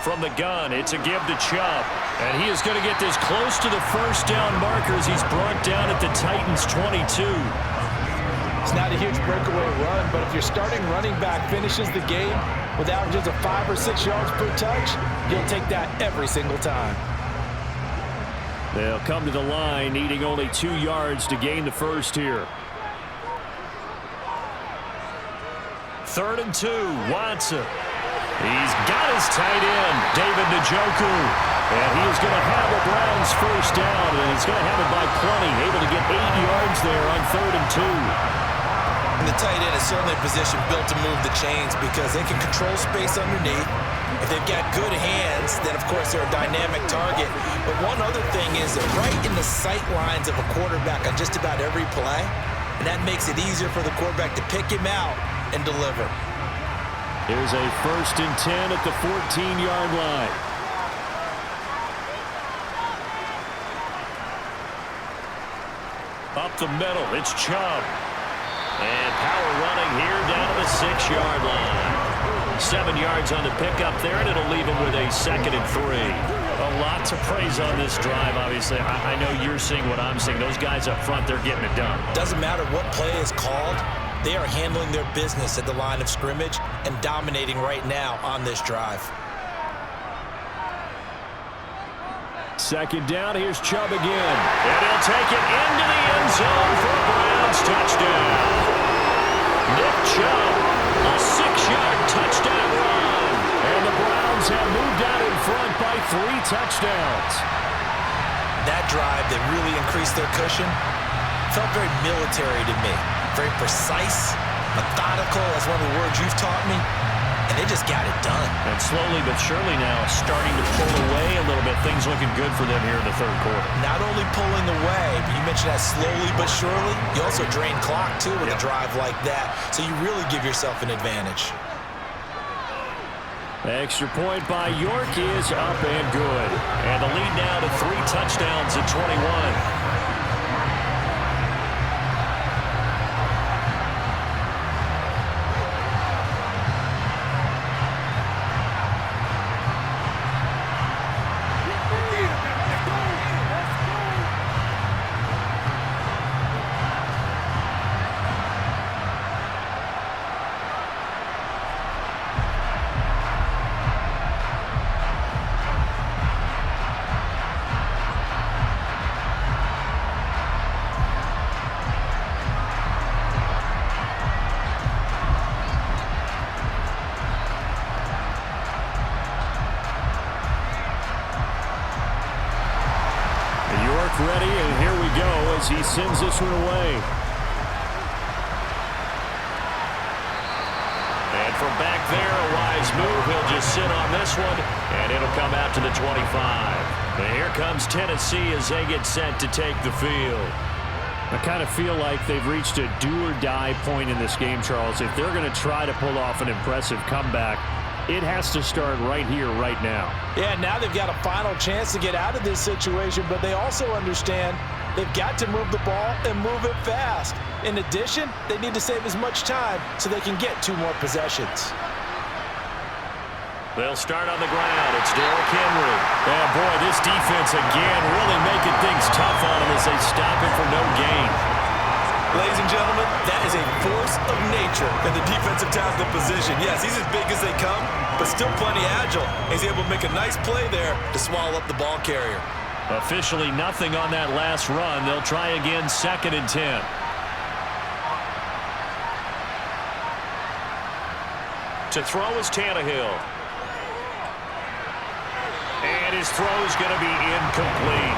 From the gun, it's a give to Chubb. And he is going to get this close to the first down markers. He's brought down at the Titans' 22. It's not a huge breakaway run, but if your starting running back finishes the game with averages of 5 or 6 yards per touch, you'll take that every single time. They'll come to the line, needing only 2 yards to gain the first here. 3rd and 2, Watson. He's got his tight end, David Njoku. And he is going to have a Browns first down, and he's going to have it by plenty, able to get 8 yards there on 3rd and 2. And the tight end is certainly a position built to move the chains because they can control space underneath. If they've got good hands, then of course they're a dynamic target. But one other thing is they're right in the sight lines of a quarterback on just about every play, and that makes it easier for the quarterback to pick him out and deliver. Here's a 1st and 10 at the 14-yard line. Up the middle, it's Chubb. And power running here down to the 6-yard line. 7 yards on the pickup there, and it'll leave him with a 2nd and 3. A lot to praise on this drive, obviously. I know you're seeing what I'm seeing. Those guys up front, they're getting it done. Doesn't matter what play is called. They are handling their business at the line of scrimmage and dominating right now on this drive. 2nd down, here's Chubb again. And he'll take it into the end zone for a Browns touchdown. Nick Chubb, a 6-yard touchdown run. And the Browns have moved out in front by 3 touchdowns. That drive that really increased their cushion felt very military to me. Very precise, methodical, that's one of the words you've taught me, and they just got it done. And slowly but surely now starting to pull away a little bit. Things looking good for them here in the 3rd quarter. Not only pulling away, but you mentioned that slowly but surely, you also drain clock too with a drive like that, so you really give yourself an advantage. Extra point by York is up and good. And the lead now to 3 touchdowns at 21. Ready, and here we go as he sends this one away. And from back there, a wise move. He'll just sit on this one, and it'll come out to the 25. And here comes Tennessee as they get set to take the field. I kind of feel like they've reached a do-or-die point in this game, Charles. If they're going to try to pull off an impressive comeback, it has to start right here, right now. Yeah, now they've got a final chance to get out of this situation, but they also understand they've got to move the ball and move it fast. In addition, they need to save as much time so they can get 2 more possessions. They'll start on the ground. It's Derrick Henry. Oh, boy, this defense again really making things tough on him as they stop him for no gain. Ladies and gentlemen, nature and the defensive tackle position. Yes, he's as big as they come, but still plenty agile. He's able to make a nice play there to swallow up the ball carrier. Officially nothing on that last run. They'll try again, 2nd and 10. To throw is Tannehill. And his throw is going to be incomplete.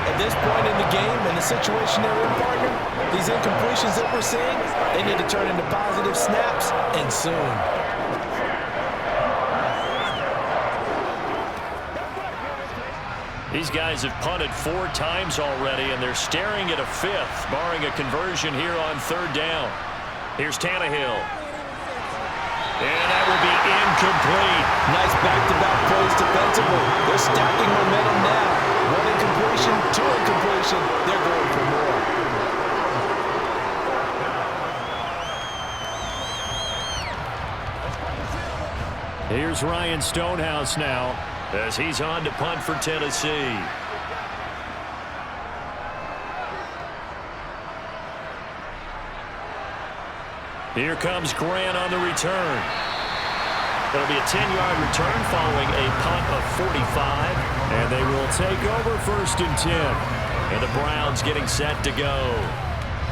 At this point in the game, in the situation they're in, partner, these incompletions that we're seeing, they need to turn into positive snaps, and soon. These guys have punted 4 times already, and they're staring at a 5th, barring a conversion here on 3rd down. Here's Tannehill. And that will be incomplete. Nice back-to-back plays defensively. They're stacking momentum now. 1 incompletion, 2 incompletion. They're going for more. Here's Ryan Stonehouse now, as he's on to punt for Tennessee. Here comes Grant on the return. It'll be a 10-yard return following a punt of 45, and they will take over 1st and 10. And the Browns getting set to go.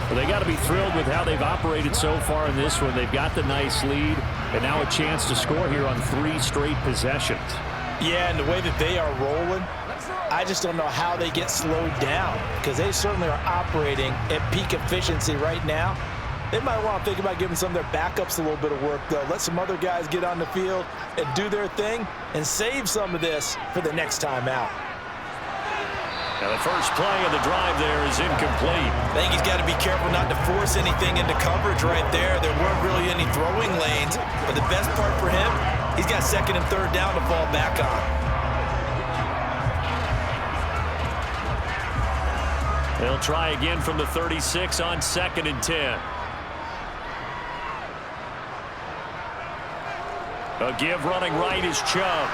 Well, they got to be thrilled with how they've operated so far in this one. They've got the nice lead, and now a chance to score here on 3 straight possessions. Yeah, and the way that they are rolling, I just don't know how they get slowed down, because they certainly are operating at peak efficiency right now. They might want to think about giving some of their backups a little bit of work, though. Let some other guys get on the field and do their thing and save some of this for the next time out. Now the first play of the drive there is incomplete. I think he's got to be careful not to force anything into coverage right there. There weren't really any throwing lanes, but the best part for him, he's got 2nd and 3rd down to fall back on. They'll try again from the 36 on 2nd and 10. A give running right is Chubb.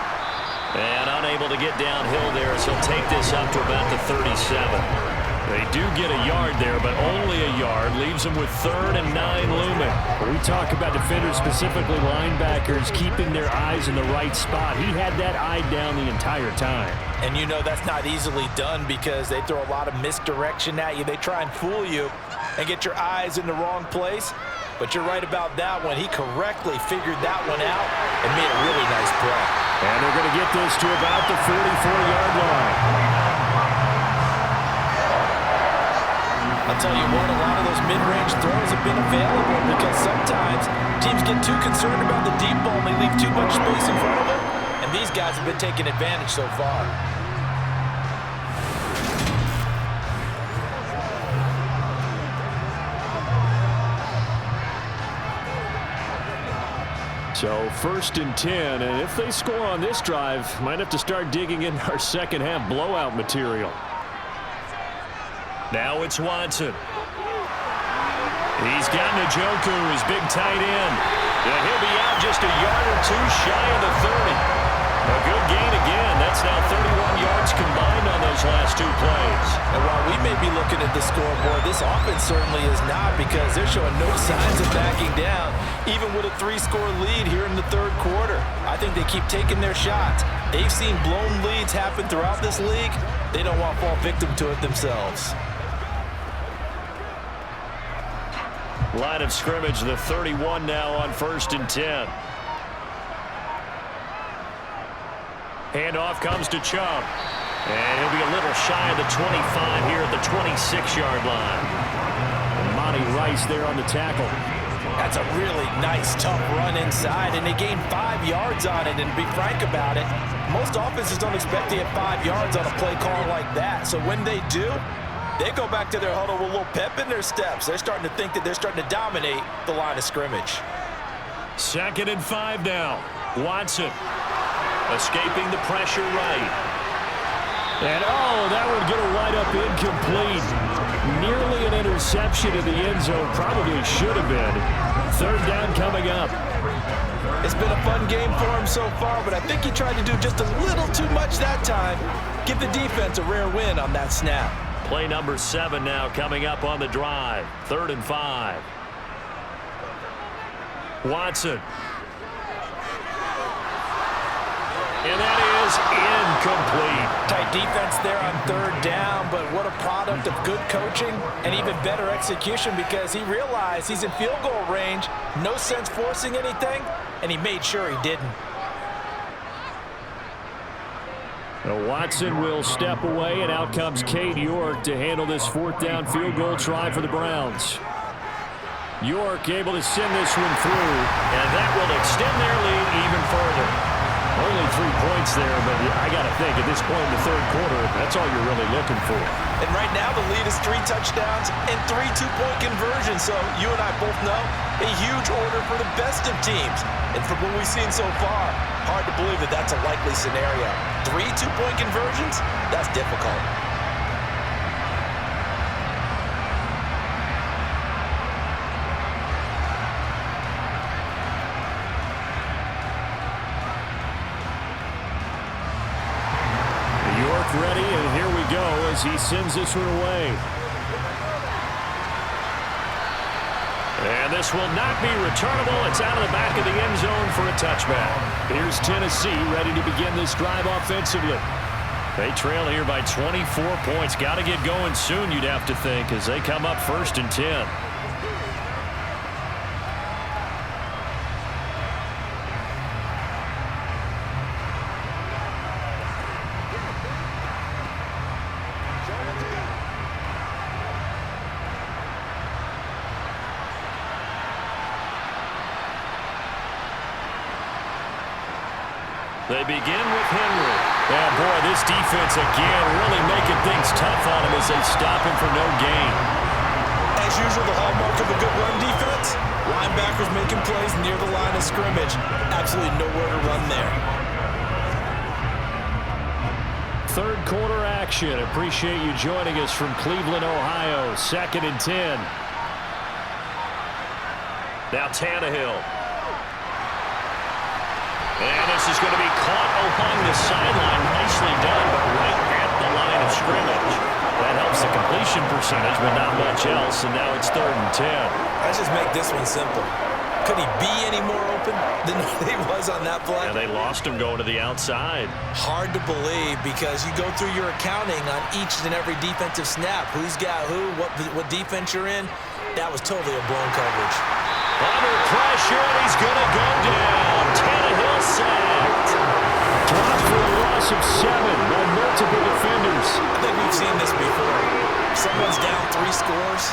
And unable to get downhill there as he'll take this up to about the 37. They do get a yard there, but only a yard. Leaves them with 3rd and 9 looming. We talk about defenders, specifically linebackers, keeping their eyes in the right spot. He had that eye down the entire time. And you know that's not easily done because they throw a lot of misdirection at you. They try and fool you and get your eyes in the wrong place. But you're right about that one. He correctly figured that one out and made a really nice play. And they're going to get this to about the 44-yard line. I'll tell you what, a lot of those mid-range throws have been available because sometimes teams get too concerned about the deep ball and they leave too much space in front of them. And these guys have been taking advantage so far. So 1st and 10, and if they score on this drive, might have to start digging in our second half blowout material. Now it's Watson. He's got Njoku, his big tight end. And he'll be out just a yard or 2 shy of the 30. A good gain again. That's now 31 yards combined on those last 2 plays. And while we may be looking at the scoreboard, this offense certainly is not because they're showing no signs of backing down, even with a 3-score lead here in the 3rd quarter. I think they keep taking their shots. They've seen blown leads happen throughout this league. They don't want to fall victim to it themselves. Line of scrimmage, the 31 now on 1st and 10. Handoff comes to Chubb. And he'll be a little shy of the 25 here at the 26-yard line. And Monty Rice there on the tackle. That's a really nice, tough run inside, and they gained 5 yards on it. And to be frank about it, most offenses don't expect to get 5 yards on a play call like that. So when they do, they go back to their huddle with a little pep in their steps. They're starting to think that they're starting to dominate the line of scrimmage. 2nd and 5 now. Watson escaping the pressure right. And that one going to wind up incomplete. Nearly an interception in the end zone. Probably should have been. 3rd down coming up. It's been a fun game for him so far, but I think he tried to do just a little too much that time. Give the defense a rare win on that snap. Play number 7 now coming up on the drive. 3rd and 5. Watson. And that is incomplete. Tight defense there on third down, but what a product of good coaching and even better execution because he realized he's in field goal range, no sense forcing anything, and he made sure he didn't. Now Watson will step away, and out comes Cade York to handle this fourth down field goal try for the Browns. York able to send this one through, and that will extend their lead even further. Only 3 points there, but I got to think at this point in the third quarter, that's all you're really looking for. And right now the lead is 3 touchdowns and 3 two-point conversions. So you and I both know a huge order for the best of teams. And from what we've seen so far, hard to believe that that's a likely scenario. 3 two-point conversions? That's difficult. Ready, and here we go as he sends this one away. And this will not be returnable. It's out of the back of the end zone for a touchback. Here's Tennessee ready to begin this drive offensively. They trail here by 24 points. Got to get going soon, you'd have to think, as they come up 1st and 10. They begin with Henry. And boy, this defense again really making things tough on him as they stop him for no gain. As usual, the hallmark of a good run defense, linebackers making plays near the line of scrimmage. Absolutely nowhere to run there. Third quarter action. Appreciate you joining us from Cleveland, Ohio. 2nd and 10. Now Tannehill. And this is going to be caught along the sideline. Nicely done, but right at the line of scrimmage. That helps the completion percentage, but not much else. And now it's 3rd and 10. Let's just make this one simple. Could he be any more open than he was on that play? And they lost him going to the outside. Hard to believe because you go through your accounting on each and every defensive snap. Who's got who, what defense you're in. That was totally a blown coverage. Under pressure, and he's going to go down. Tannehill sacked. Dropped for a loss of 7 by multiple defenders. I think we've seen this before. Someone's down 3 scores.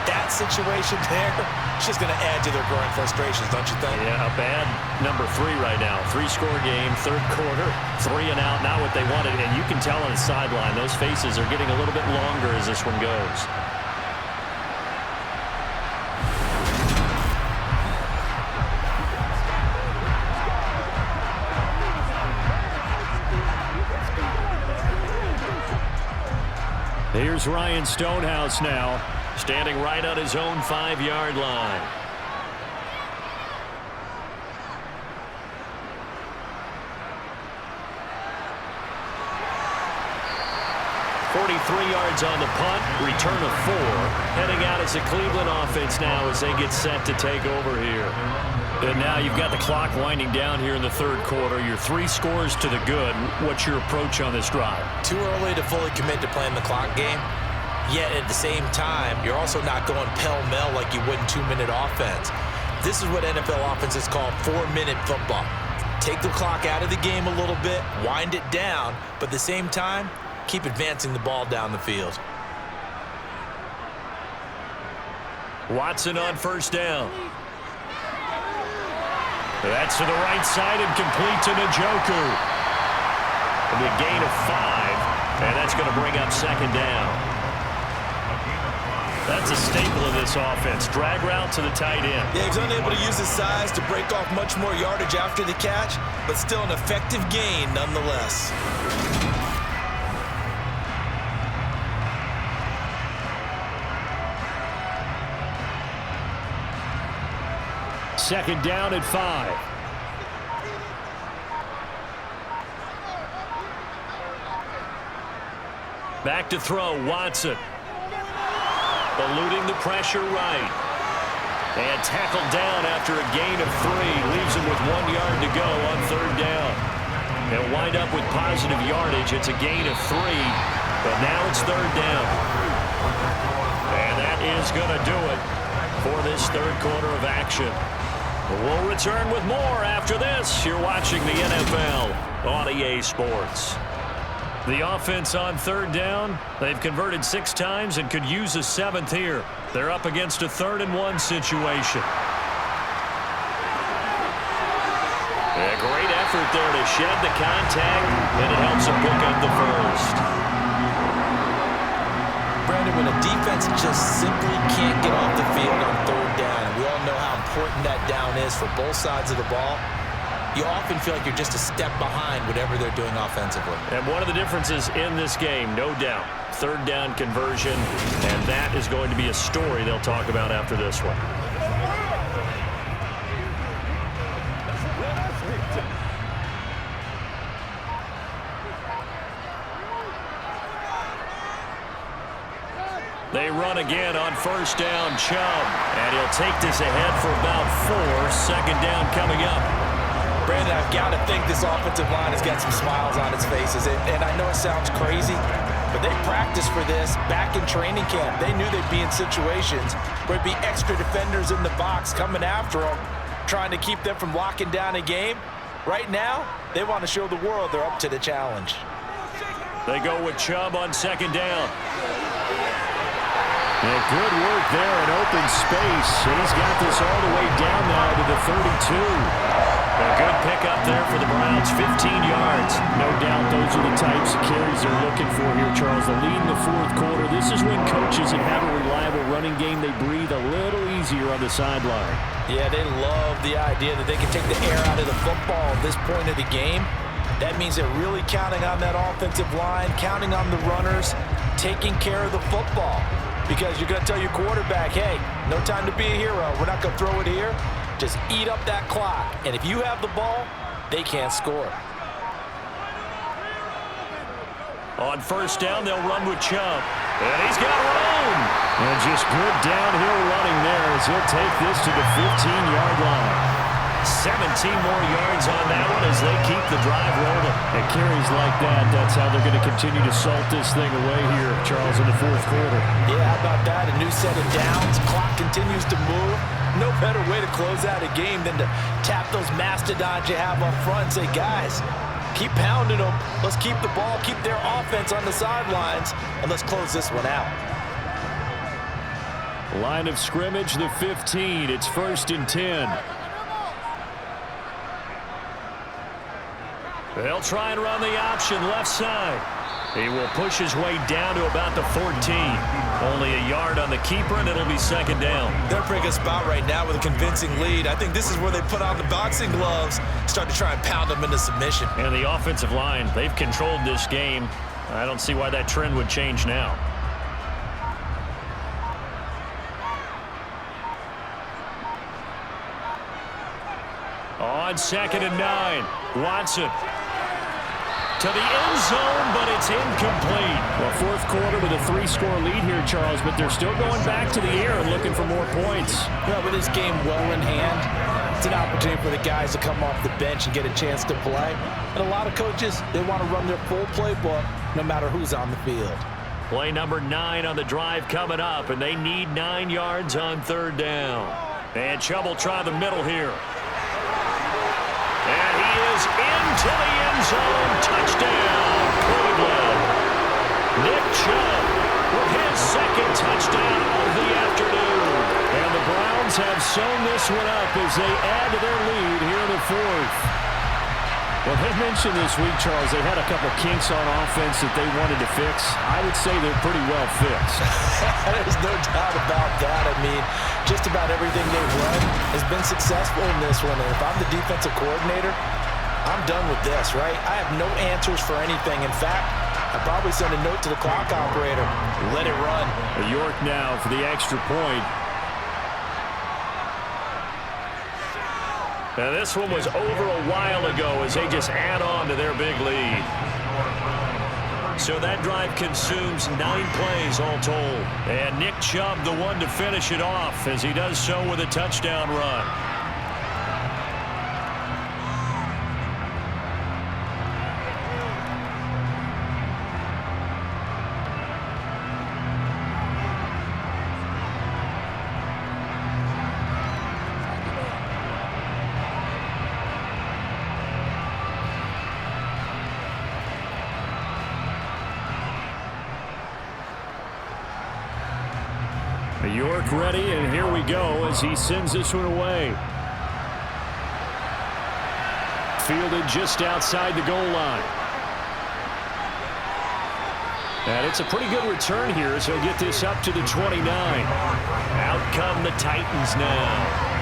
That situation there, it's just going to add to their growing frustrations, don't you think? Yeah, a bad number 3 right now. 3-score game, third quarter, 3 and out, not what they wanted. And you can tell on the sideline, those faces are getting a little bit longer as this one goes. Here's Ryan Stonehouse now, standing right on his own 5-yard line. .43 yards on the punt, return of 4. Heading out as a Cleveland offense now as they get set to take over here. And now you've got the clock winding down here in the third quarter. You're 3 scores to the good. What's your approach on this drive? Too early to fully commit to playing the clock game. Yet at the same time, you're also not going pell-mell like you would in 2-minute offense. This is what NFL offenses call 4-minute football. Take the clock out of the game a little bit, wind it down, but at the same time, keep advancing the ball down the field. Watson on first down. That's to the right side and complete to Njoku. And a gain of 5, and that's going to bring up 2nd down. That's a staple of this offense. Drag route to the tight end. Yeah, he's unable to use his size to break off much more yardage after the catch, but still an effective gain nonetheless. Second down at 5. Back to throw, Watson. Eluding the pressure right. And tackled down after a gain of 3. Leaves him with 1 yard to go on 3rd down. They'll wind up with positive yardage. It's a gain of 3, but now it's 3rd down. And that is going to do it for this 3rd quarter of action. We'll return with more after this. You're watching the NFL on EA Sports. The offense on 3rd down. They've converted 6 times and could use a 7th here. They're up against a 3rd and 1 situation. A great effort there to shed the contact, and it helps them pick up the first. Brandon, when a defense just simply can't get off the field on 3rd down, and we all know how important that down is for both sides of the ball, you often feel like you're just a step behind whatever they're doing offensively. And one of the differences in this game, no doubt, 3rd down conversion, and that is going to be a story they'll talk about after this one. They run again on 1st down, Chubb, and he'll take this ahead for about 4. 2nd down coming up. Brandon, I've got to think this offensive line has got some smiles on its faces. And I know it sounds crazy, but they practiced for this back in training camp. They knew they'd be in situations where there'd be extra defenders in the box coming after them, trying to keep them from locking down a game. Right now, they want to show the world they're up to the challenge. They go with Chubb on 2nd down. And good work there in open space. He's got this all the way down now to the 32. A good pickup there for the Browns, 15 yards. No doubt those are the types of carries they're looking for here, Charles. The lead in the 4th quarter. This is when coaches that have a reliable running game, they breathe a little easier on the sideline. Yeah, they love the idea that they can take the air out of the football at this point of the game. That means they're really counting on that offensive line, counting on the runners, taking care of the football. Because you're going to tell your quarterback, hey, no time to be a hero. We're not going to throw it here. Just eat up that clock. And if you have the ball, they can't score. On 1st down, they'll run with Chubb. And he's got room. And just good downhill running there as he'll take this to the 15-yard line. 17 more yards on that one as they keep the drive rolling. And carries like that, that's how they're going to continue to salt this thing away here, Charles, in the 4th quarter. Yeah, how about that? A new set of downs. Clock continues to move. No better way to close out a game than to tap those mastodons you have up front and say, guys, keep pounding them. Let's keep the ball, keep their offense on the sidelines, and let's close this one out. Line of scrimmage, the 15. It's 1st and 10. They'll try and run the option left side. He will push his way down to about the 14. Only a yard on the keeper, and it'll be 2nd down. They're a pretty good spot right now with a convincing lead. I think this is where they put on the boxing gloves, start to try and pound them into submission. And the offensive line, they've controlled this game. I don't see why that trend would change now. On 2nd and 9, Watson. To the end zone, but it's incomplete. Well, 4th quarter with a 3-score lead here, Charles, but they're still going back to the air and looking for more points. Well, with this game well in hand, it's an opportunity for the guys to come off the bench and get a chance to play. And a lot of coaches, they want to run their full playbook no matter who's on the field. Play number 9 on the drive coming up, and they need 9 yards on 3rd down. And Chubb will try the middle here. And he is into the end zone. Touchdown, Cleveland. Nick Chubb with his 2nd touchdown of the afternoon. And the Browns have sewn this one up as they add to their lead here in the 4th. Well, they mentioned this week, Charles, they had a couple kinks on offense that they wanted to fix. I would say they're pretty well fixed. There's no doubt about that. I mean, just about everything they've run has been successful in this one. And if I'm the defensive coordinator, I'm done with this, right? I have no answers for anything. In fact, I'd probably send a note to the clock operator. Let it run. York now for the extra point. Now, this one was over a while ago as they just add on to their big lead. So that drive consumes 9 plays all told. And Nick Chubb, the one to finish it off, as he does so with a touchdown run. York ready, and here we go as he sends this one away. Fielded just outside the goal line. And it's a pretty good return here as he'll get this up to the 29. Out come the Titans now.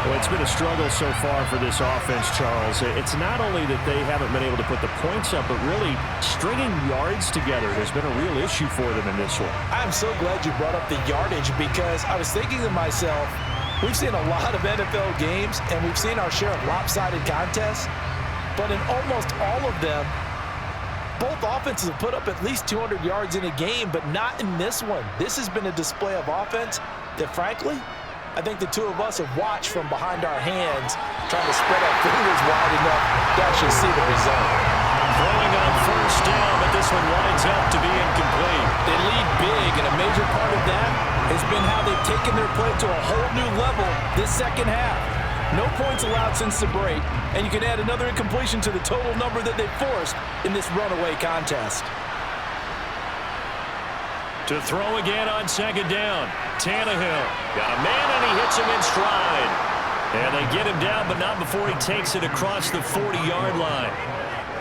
Well, it's been a struggle so far for this offense, Charles. It's not only that they haven't been able to put the points up, but really stringing yards together has been a real issue for them in this one. I'm so glad you brought up the yardage, because I was thinking to myself, we've seen a lot of NFL games, and we've seen our share of lopsided contests, but in almost all of them, both offenses have put up at least 200 yards in a game, but not in this one. This has been a display of offense that, frankly, I think the two of us have watched from behind our hands, trying to spread our fingers wide enough to actually see the result. Throwing on first down, but this one winds up to be incomplete. They lead big, and a major part of that has been how they've taken their play to a whole new level this second half. No points allowed since the break, and you can add another incompletion to the total number that they've forced in this runaway contest. To throw again on second down. Tannehill got a man, and he hits him in stride. And they get him down, but not before he takes it across the 40-yard line.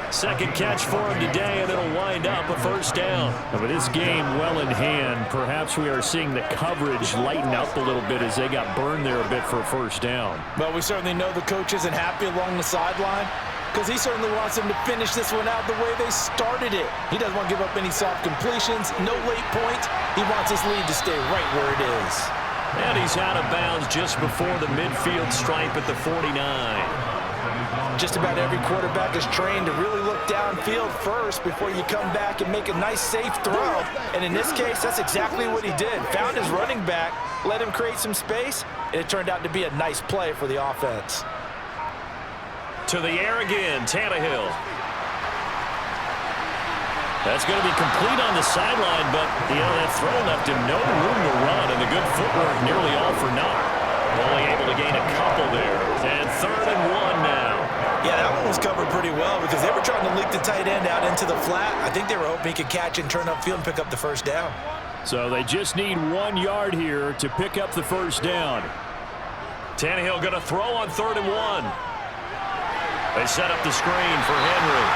Second catch for him today, and it'll wind up a first down. And with this game well in hand, perhaps we are seeing the coverage lighten up a little bit as they got burned there a bit for a first down. Well, we certainly know the coach isn't happy along the sideline, because he certainly wants them to finish this one out the way they started it. He doesn't want to give up any soft completions, no late points. He wants his lead to stay right where it is. And he's out of bounds just before the midfield stripe at the 49. Just about every quarterback is trained to really look downfield first before you come back and make a nice, safe throw. And in this case, that's exactly what he did. Found his running back, let him create some space, and it turned out to be a nice play for the offense. To the air again, Tannehill. That's going to be complete on the sideline, but, that throw left him no room to run, and the good footwork nearly all for naught. Only able to gain a couple there. And 3rd and 1 now. Yeah, that one was covered pretty well because they were trying to leak the tight end out into the flat. I think they were hoping he could catch and turn upfield and pick up the first down. So they just need 1 yard here to pick up the first down. Tannehill going to throw on 3rd and 1. They set up the screen for Henry.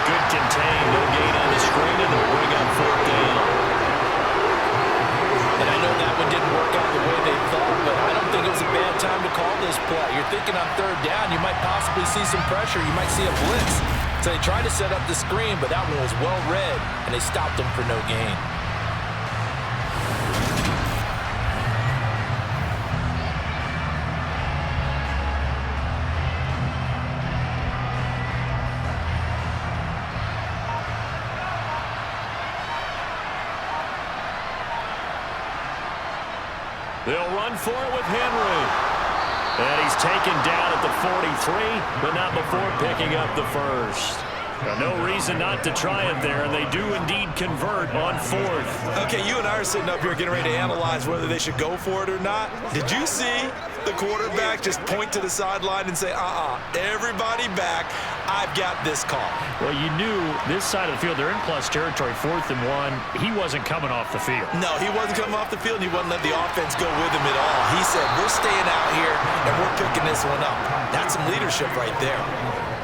Good contain, no gain on the screen, and they'll bring up 4th down. And I know that one didn't work out the way they thought, but I don't think it was a bad time to call this play. You're thinking on 3rd down, you might possibly see some pressure. You might see a blitz. So they tried to set up the screen, but that one was well read, and they stopped them for no gain. They'll run for it with Henry. And he's taken down at the 43, but not before picking up the first. Now, no reason not to try it there, and they do indeed convert on 4th. Okay, you and I are sitting up here getting ready to analyze whether they should go for it or not. Did you see the quarterback just point to the sideline and say, everybody back, I've got this call? Well, you knew this side of the field, they're in plus territory, 4th and 1. He wasn't coming off the field. No, he wasn't coming off the field, and he wouldn't let the offense go with him at all. He said, we're staying out here, and we're picking this one up. That's some leadership right there.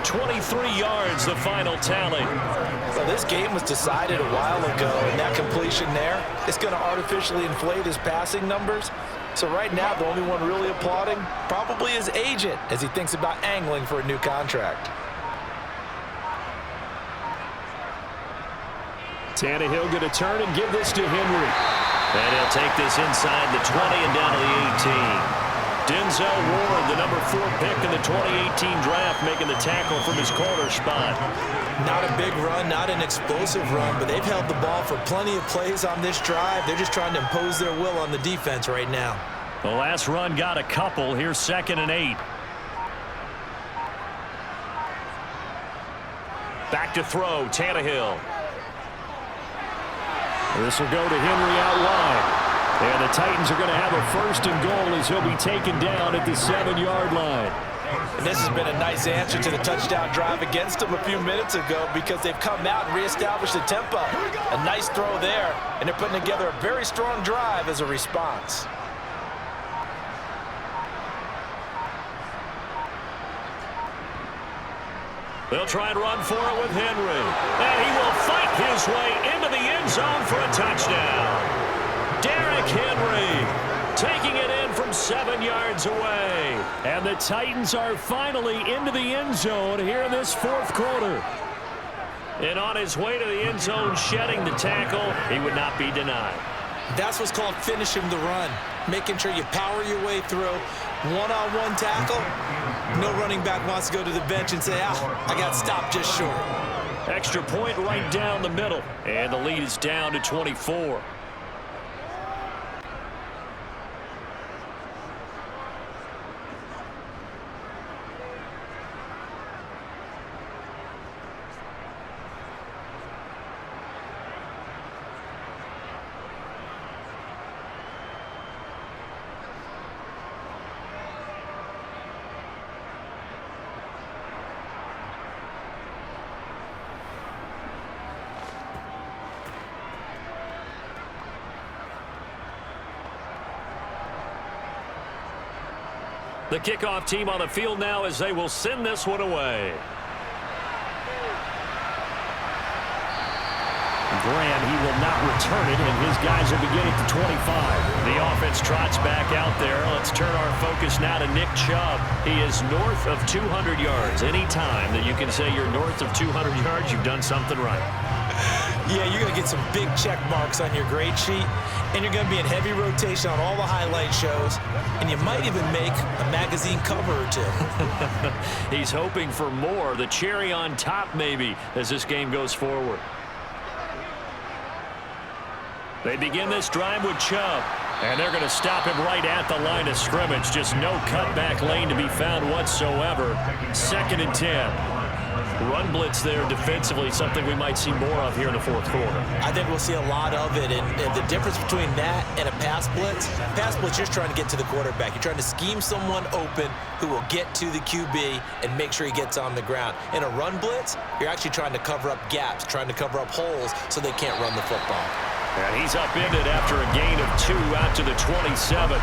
23 yards, the final tally. So this game was decided a while ago, and that completion there is going to artificially inflate his passing numbers. So right now, the only one really applauding probably his agent as he thinks about angling for a new contract. Tannehill going to turn and give this to Henry. And he'll take this inside the 20 and down to the 18. Denzel Ward, the number 4 pick in the 2018 draft, making the tackle from his corner spot. Not a big run, not an explosive run, but they've held the ball for plenty of plays on this drive. They're just trying to impose their will on the defense right now. The last run got a couple. Here's 2nd and 8. Back to throw, Tannehill. This will go to Henry out wide. And the Titans are going to have a 1st and goal as he'll be taken down at the 7-yard line. And this has been a nice answer to the touchdown drive against them a few minutes ago because they've come out and reestablished the tempo. A nice throw there, and they're putting together a very strong drive as a response. They'll try and run for it with Henry. And he will fight his way into the end zone for a touchdown. Derrick Henry taking it in from 7 yards away. And the Titans are finally into the end zone here in this 4th quarter. And on his way to the end zone, shedding the tackle, he would not be denied. That's what's called finishing the run, making sure you power your way through. One-on-one tackle, no running back wants to go to the bench and say, I got stopped just short. Extra point right down the middle, and the lead is down to 24. The kickoff team on the field now as they will send this one away. Graham, he will not return it, and his guys will begin at the 25. The offense trots back out there. Let's turn our focus now to Nick Chubb. He is north of 200 yards. Any time that you can say you're north of 200 yards, you've done something right. Yeah, you're going to get some big check marks on your grade sheet, and you're going to be in heavy rotation on all the highlight shows, and you might even make a magazine cover or two. He's hoping for more, the cherry on top maybe, as this game goes forward. They begin this drive with Chubb, and they're going to stop him right at the line of scrimmage. Just no cutback lane to be found whatsoever. 2nd and 10. Run blitz there defensively, something we might see more of here in the 4th quarter. I think we'll see a lot of it, and the difference between that and a pass blitz, you're just trying to get to the quarterback. You're trying to scheme someone open who will get to the QB and make sure he gets on the ground. In a run blitz, you're actually trying to cover up gaps, trying to cover up holes so they can't run the football. And he's upended after a gain of 2 out to the 27.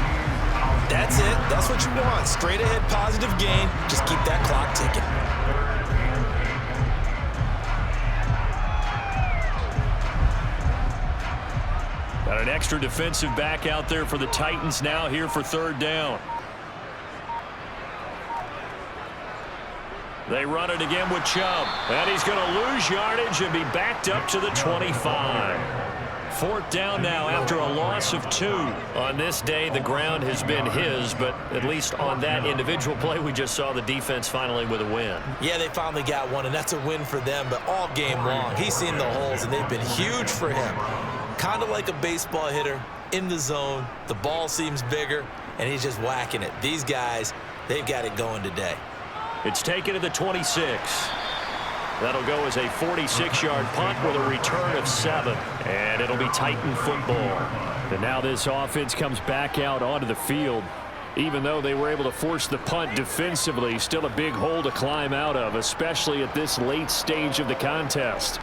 That's it. That's what you want. Straight ahead positive gain. Just keep that clock ticking. Got an extra defensive back out there for the Titans now here for 3rd down. They run it again with Chubb. And he's going to lose yardage and be backed up to the 25. 4th down now after a loss of 2. On this day, the ground has been his, but at least on that individual play, we just saw the defense finally with a win. Yeah, they finally got one, and that's a win for them, but all game long, he's seen the holes, and they've been huge for him. Kind of like a baseball hitter in the zone. The ball seems bigger, and he's just whacking it. These guys, they've got it going today. It's taken to the 26. That'll go as a 46-yard punt with a return of 7. And it'll be Titan football. And now this offense comes back out onto the field. Even though they were able to force the punt defensively, still a big hole to climb out of, especially at this late stage of the contest.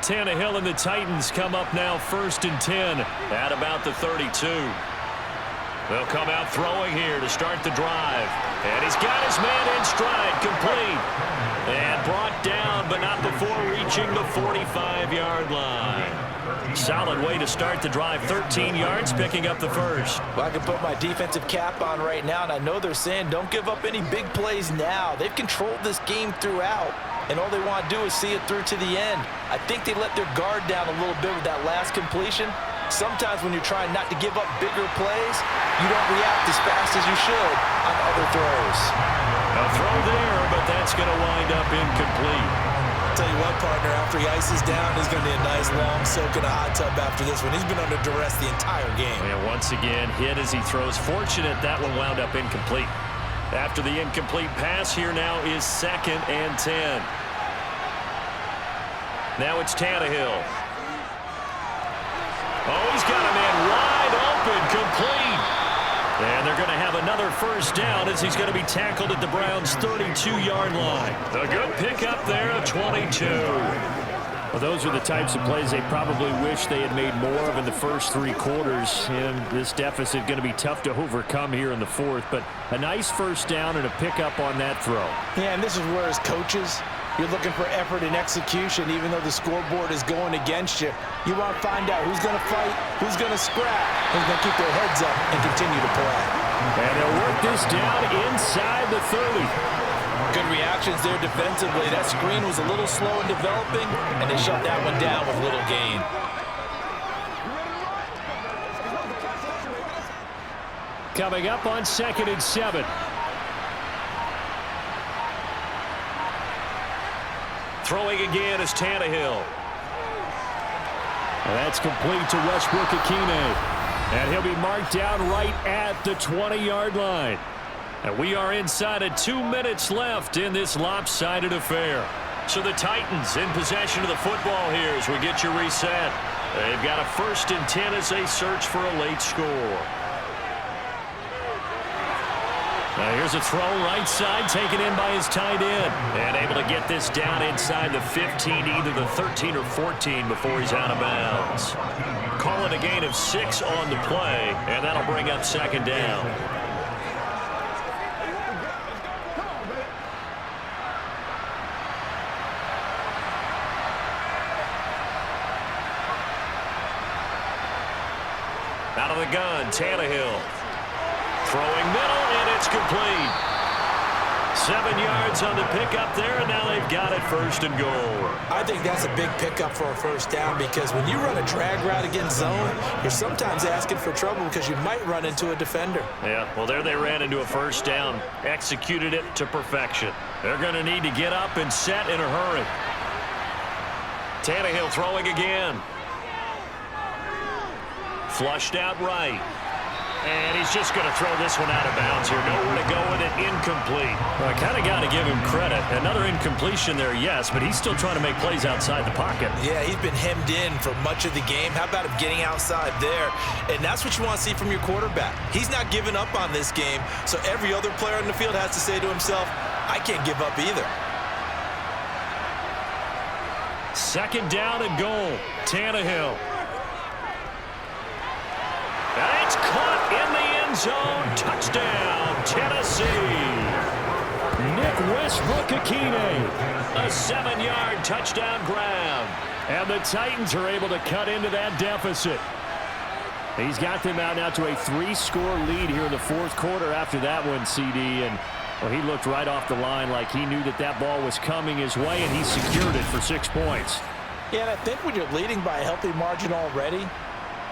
Tannehill and the Titans come up now 1st and 10 at about the 32. They'll come out throwing here to start the drive. And he's got his man in stride, complete. And brought down, but not before reaching the 45-yard line. Solid way to start the drive. 13 yards, picking up the first. Well, I can put my defensive cap on right now, and I know they're saying don't give up any big plays now. They've controlled this game throughout, and all they want to do is see it through to the end. I think they let their guard down a little bit with that last completion. Sometimes when you're trying not to give up bigger plays, you don't react as fast as you should on other throws. A throw there, but that's going to wind up incomplete. Tell you what, partner, after he ices down, he's going to be a nice long soak in a hot tub after this one. He's been under duress the entire game. And once again, hit as he throws. Fortunate that one wound up incomplete. After the incomplete pass, here now is 2nd and 10. Now it's Tannehill. Oh, he's got a man wide open, complete. And they're going to have another first down as he's going to be tackled at the Browns' 32-yard line. A good pickup there, 22. Well, those are the types of plays they probably wish they had made more of in the first 3 quarters. And this deficit going to be tough to overcome here in the 4th. But a nice first down and a pickup on that throw. Yeah, and this is where as coaches, you're looking for effort and execution, even though the scoreboard is going against you. You want to find out who's going to fight, who's going to scrap, who's going to keep their heads up and continue to play. And they'll work this down inside the 30. Good reactions there defensively. That screen was a little slow in developing, and they shut that one down with little gain. Coming up on 2nd and 7. Throwing again is Tannehill. That's complete to Westbrook-Ikhine. And he'll be marked down right at the 20-yard line. And we are inside of 2 minutes left in this lopsided affair. So the Titans in possession of the football here as we get you reset. They've got a 1st and 10 as they search for a late score. Now here's a throw right side taken in by his tight end. And able to get this down inside the 15, either the 13 or 14 before he's out of bounds. Call it a gain of 6 on the play, and that'll bring up 2nd down. Out of the gun, Tannehill. Throwing middle, and it's complete. 7 yards on the pickup there, and now they've got it 1st and goal. I think that's a big pickup for a first down because when you run a drag route against zone, you're sometimes asking for trouble because you might run into a defender. Yeah, well, there they ran into a first down. Executed it to perfection. They're going to need to get up and set in a hurry. Tannehill throwing again. Flushed out right. And he's just going to throw this one out of bounds here. Nowhere to go with it. Incomplete. Well, I kind of got to give him credit. Another incompletion there, yes, but he's still trying to make plays outside the pocket. Yeah, he's been hemmed in for much of the game. How about him getting outside there? And that's what you want to see from your quarterback. He's not giving up on this game, so every other player in the field has to say to himself, I can't give up either. 2nd down and goal. Tannehill. It's caught in the end zone. Touchdown, Tennessee. Nick Westbrook-Ikhine. A 7-yard touchdown grab. And the Titans are able to cut into that deficit. He's got them out now to a 3-score lead here in the 4th quarter after that one, CD. And well, he looked right off the line like he knew that that ball was coming his way, and he secured it for 6 points. Yeah, and I think when you're leading by a healthy margin already,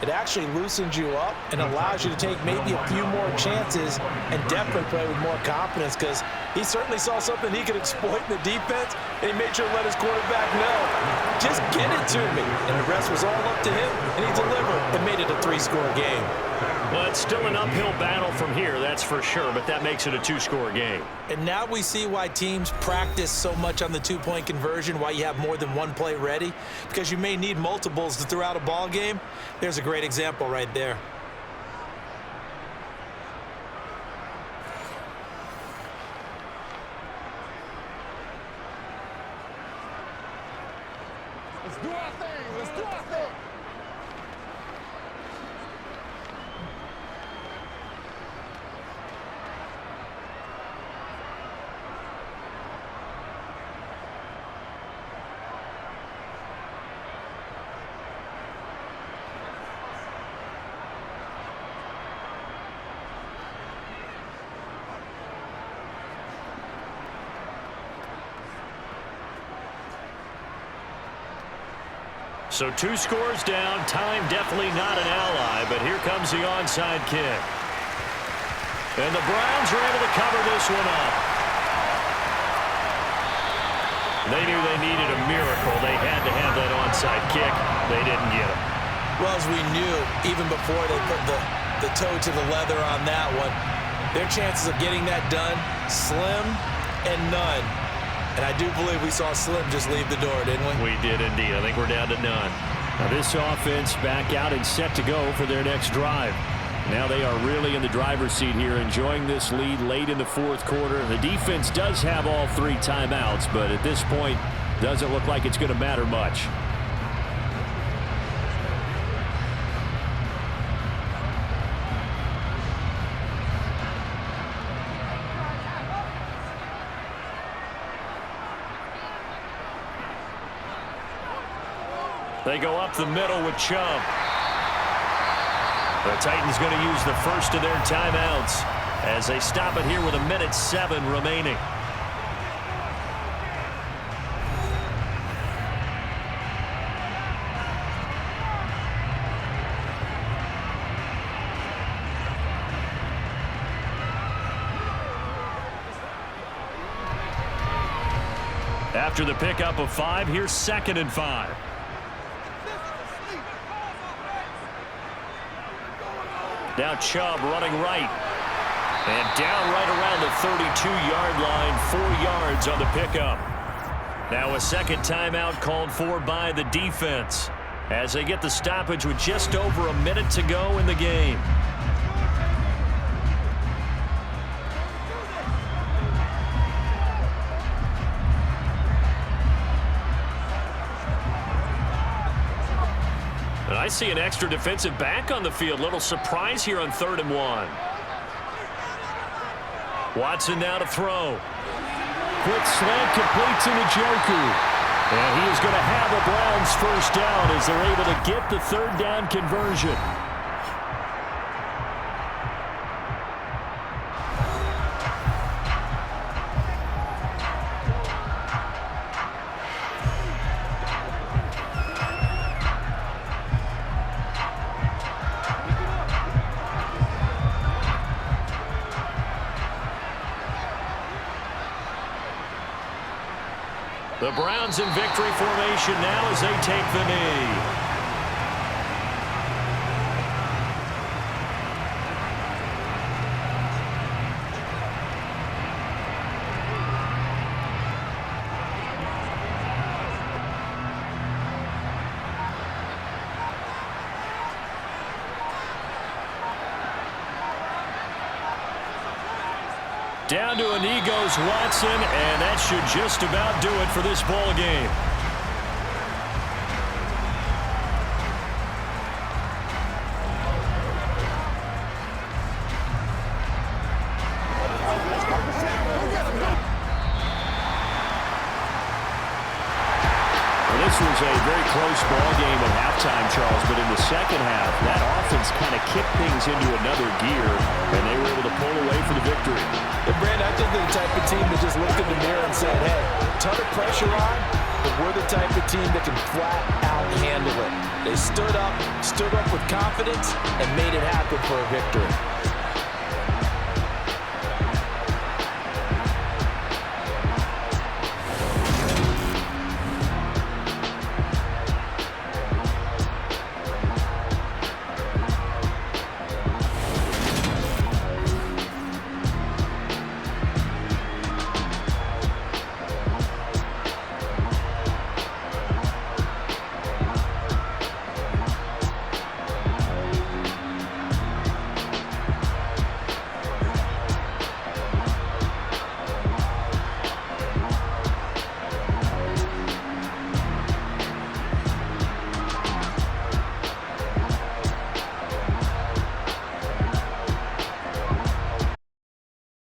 it actually loosens you up and allows you to take maybe a few more chances and definitely play with more confidence because he certainly saw something he could exploit in the defense, and he made sure to let his quarterback know, just get it to me. And the rest was all up to him, and he delivered and made it a 3-score game. Well, it's still an uphill battle from here, that's for sure, but that makes it a 2-score game. And now we see why teams practice so much on the 2-point conversion, why you have more than one play ready, because you may need multiples to throw out a ball game. There's a great example right there. Let's do our thing. Let's do our thing. So 2 scores down. Time definitely not an ally, but here comes the onside kick. And the Browns are able to cover this one up. They knew they needed a miracle. They had to have that onside kick. They didn't get it. Well, as we knew, even before they put the toe to the leather on that one, their chances of getting that done, slim and none. And I do believe we saw Slim just leave the door, didn't we? We did indeed. I think we're down to none. Now this offense back out and set to go for their next drive. Now they are really in the driver's seat here, enjoying this lead late in the 4th quarter. The defense does have all 3 timeouts, but at this point, doesn't look like it's going to matter much. They go up the middle with Chubb. The Titans going to use the first of their timeouts as they stop it here with 1:07 remaining. After the pickup of 5, here's 2nd and 5. Now Chubb running right. And down right around the 32-yard line, 4 yards on the pickup. Now a second timeout called for by the defense as they get the stoppage with just over a minute to go in the game. And I see an extra defensive back on the field. Little surprise here on 3rd and 1. Watson now to throw. Quick slant complete to Njoku. And he is going to have a Browns first down as they're able to get the 3rd down conversion. The Browns in victory formation now as they take the knee. Down to a knee goes Watson, and that should just about do it for this ball game. This was a very close ball game at halftime, Charles, but in the second half, that offense kind of kicked things into another gear, and they were able to pull away for the victory. And Brandon, I think they're the type of team that just looked in the mirror and said, hey, ton of pressure on, but we're the type of team that can flat out handle it. They stood up with confidence and made it happen for a victory.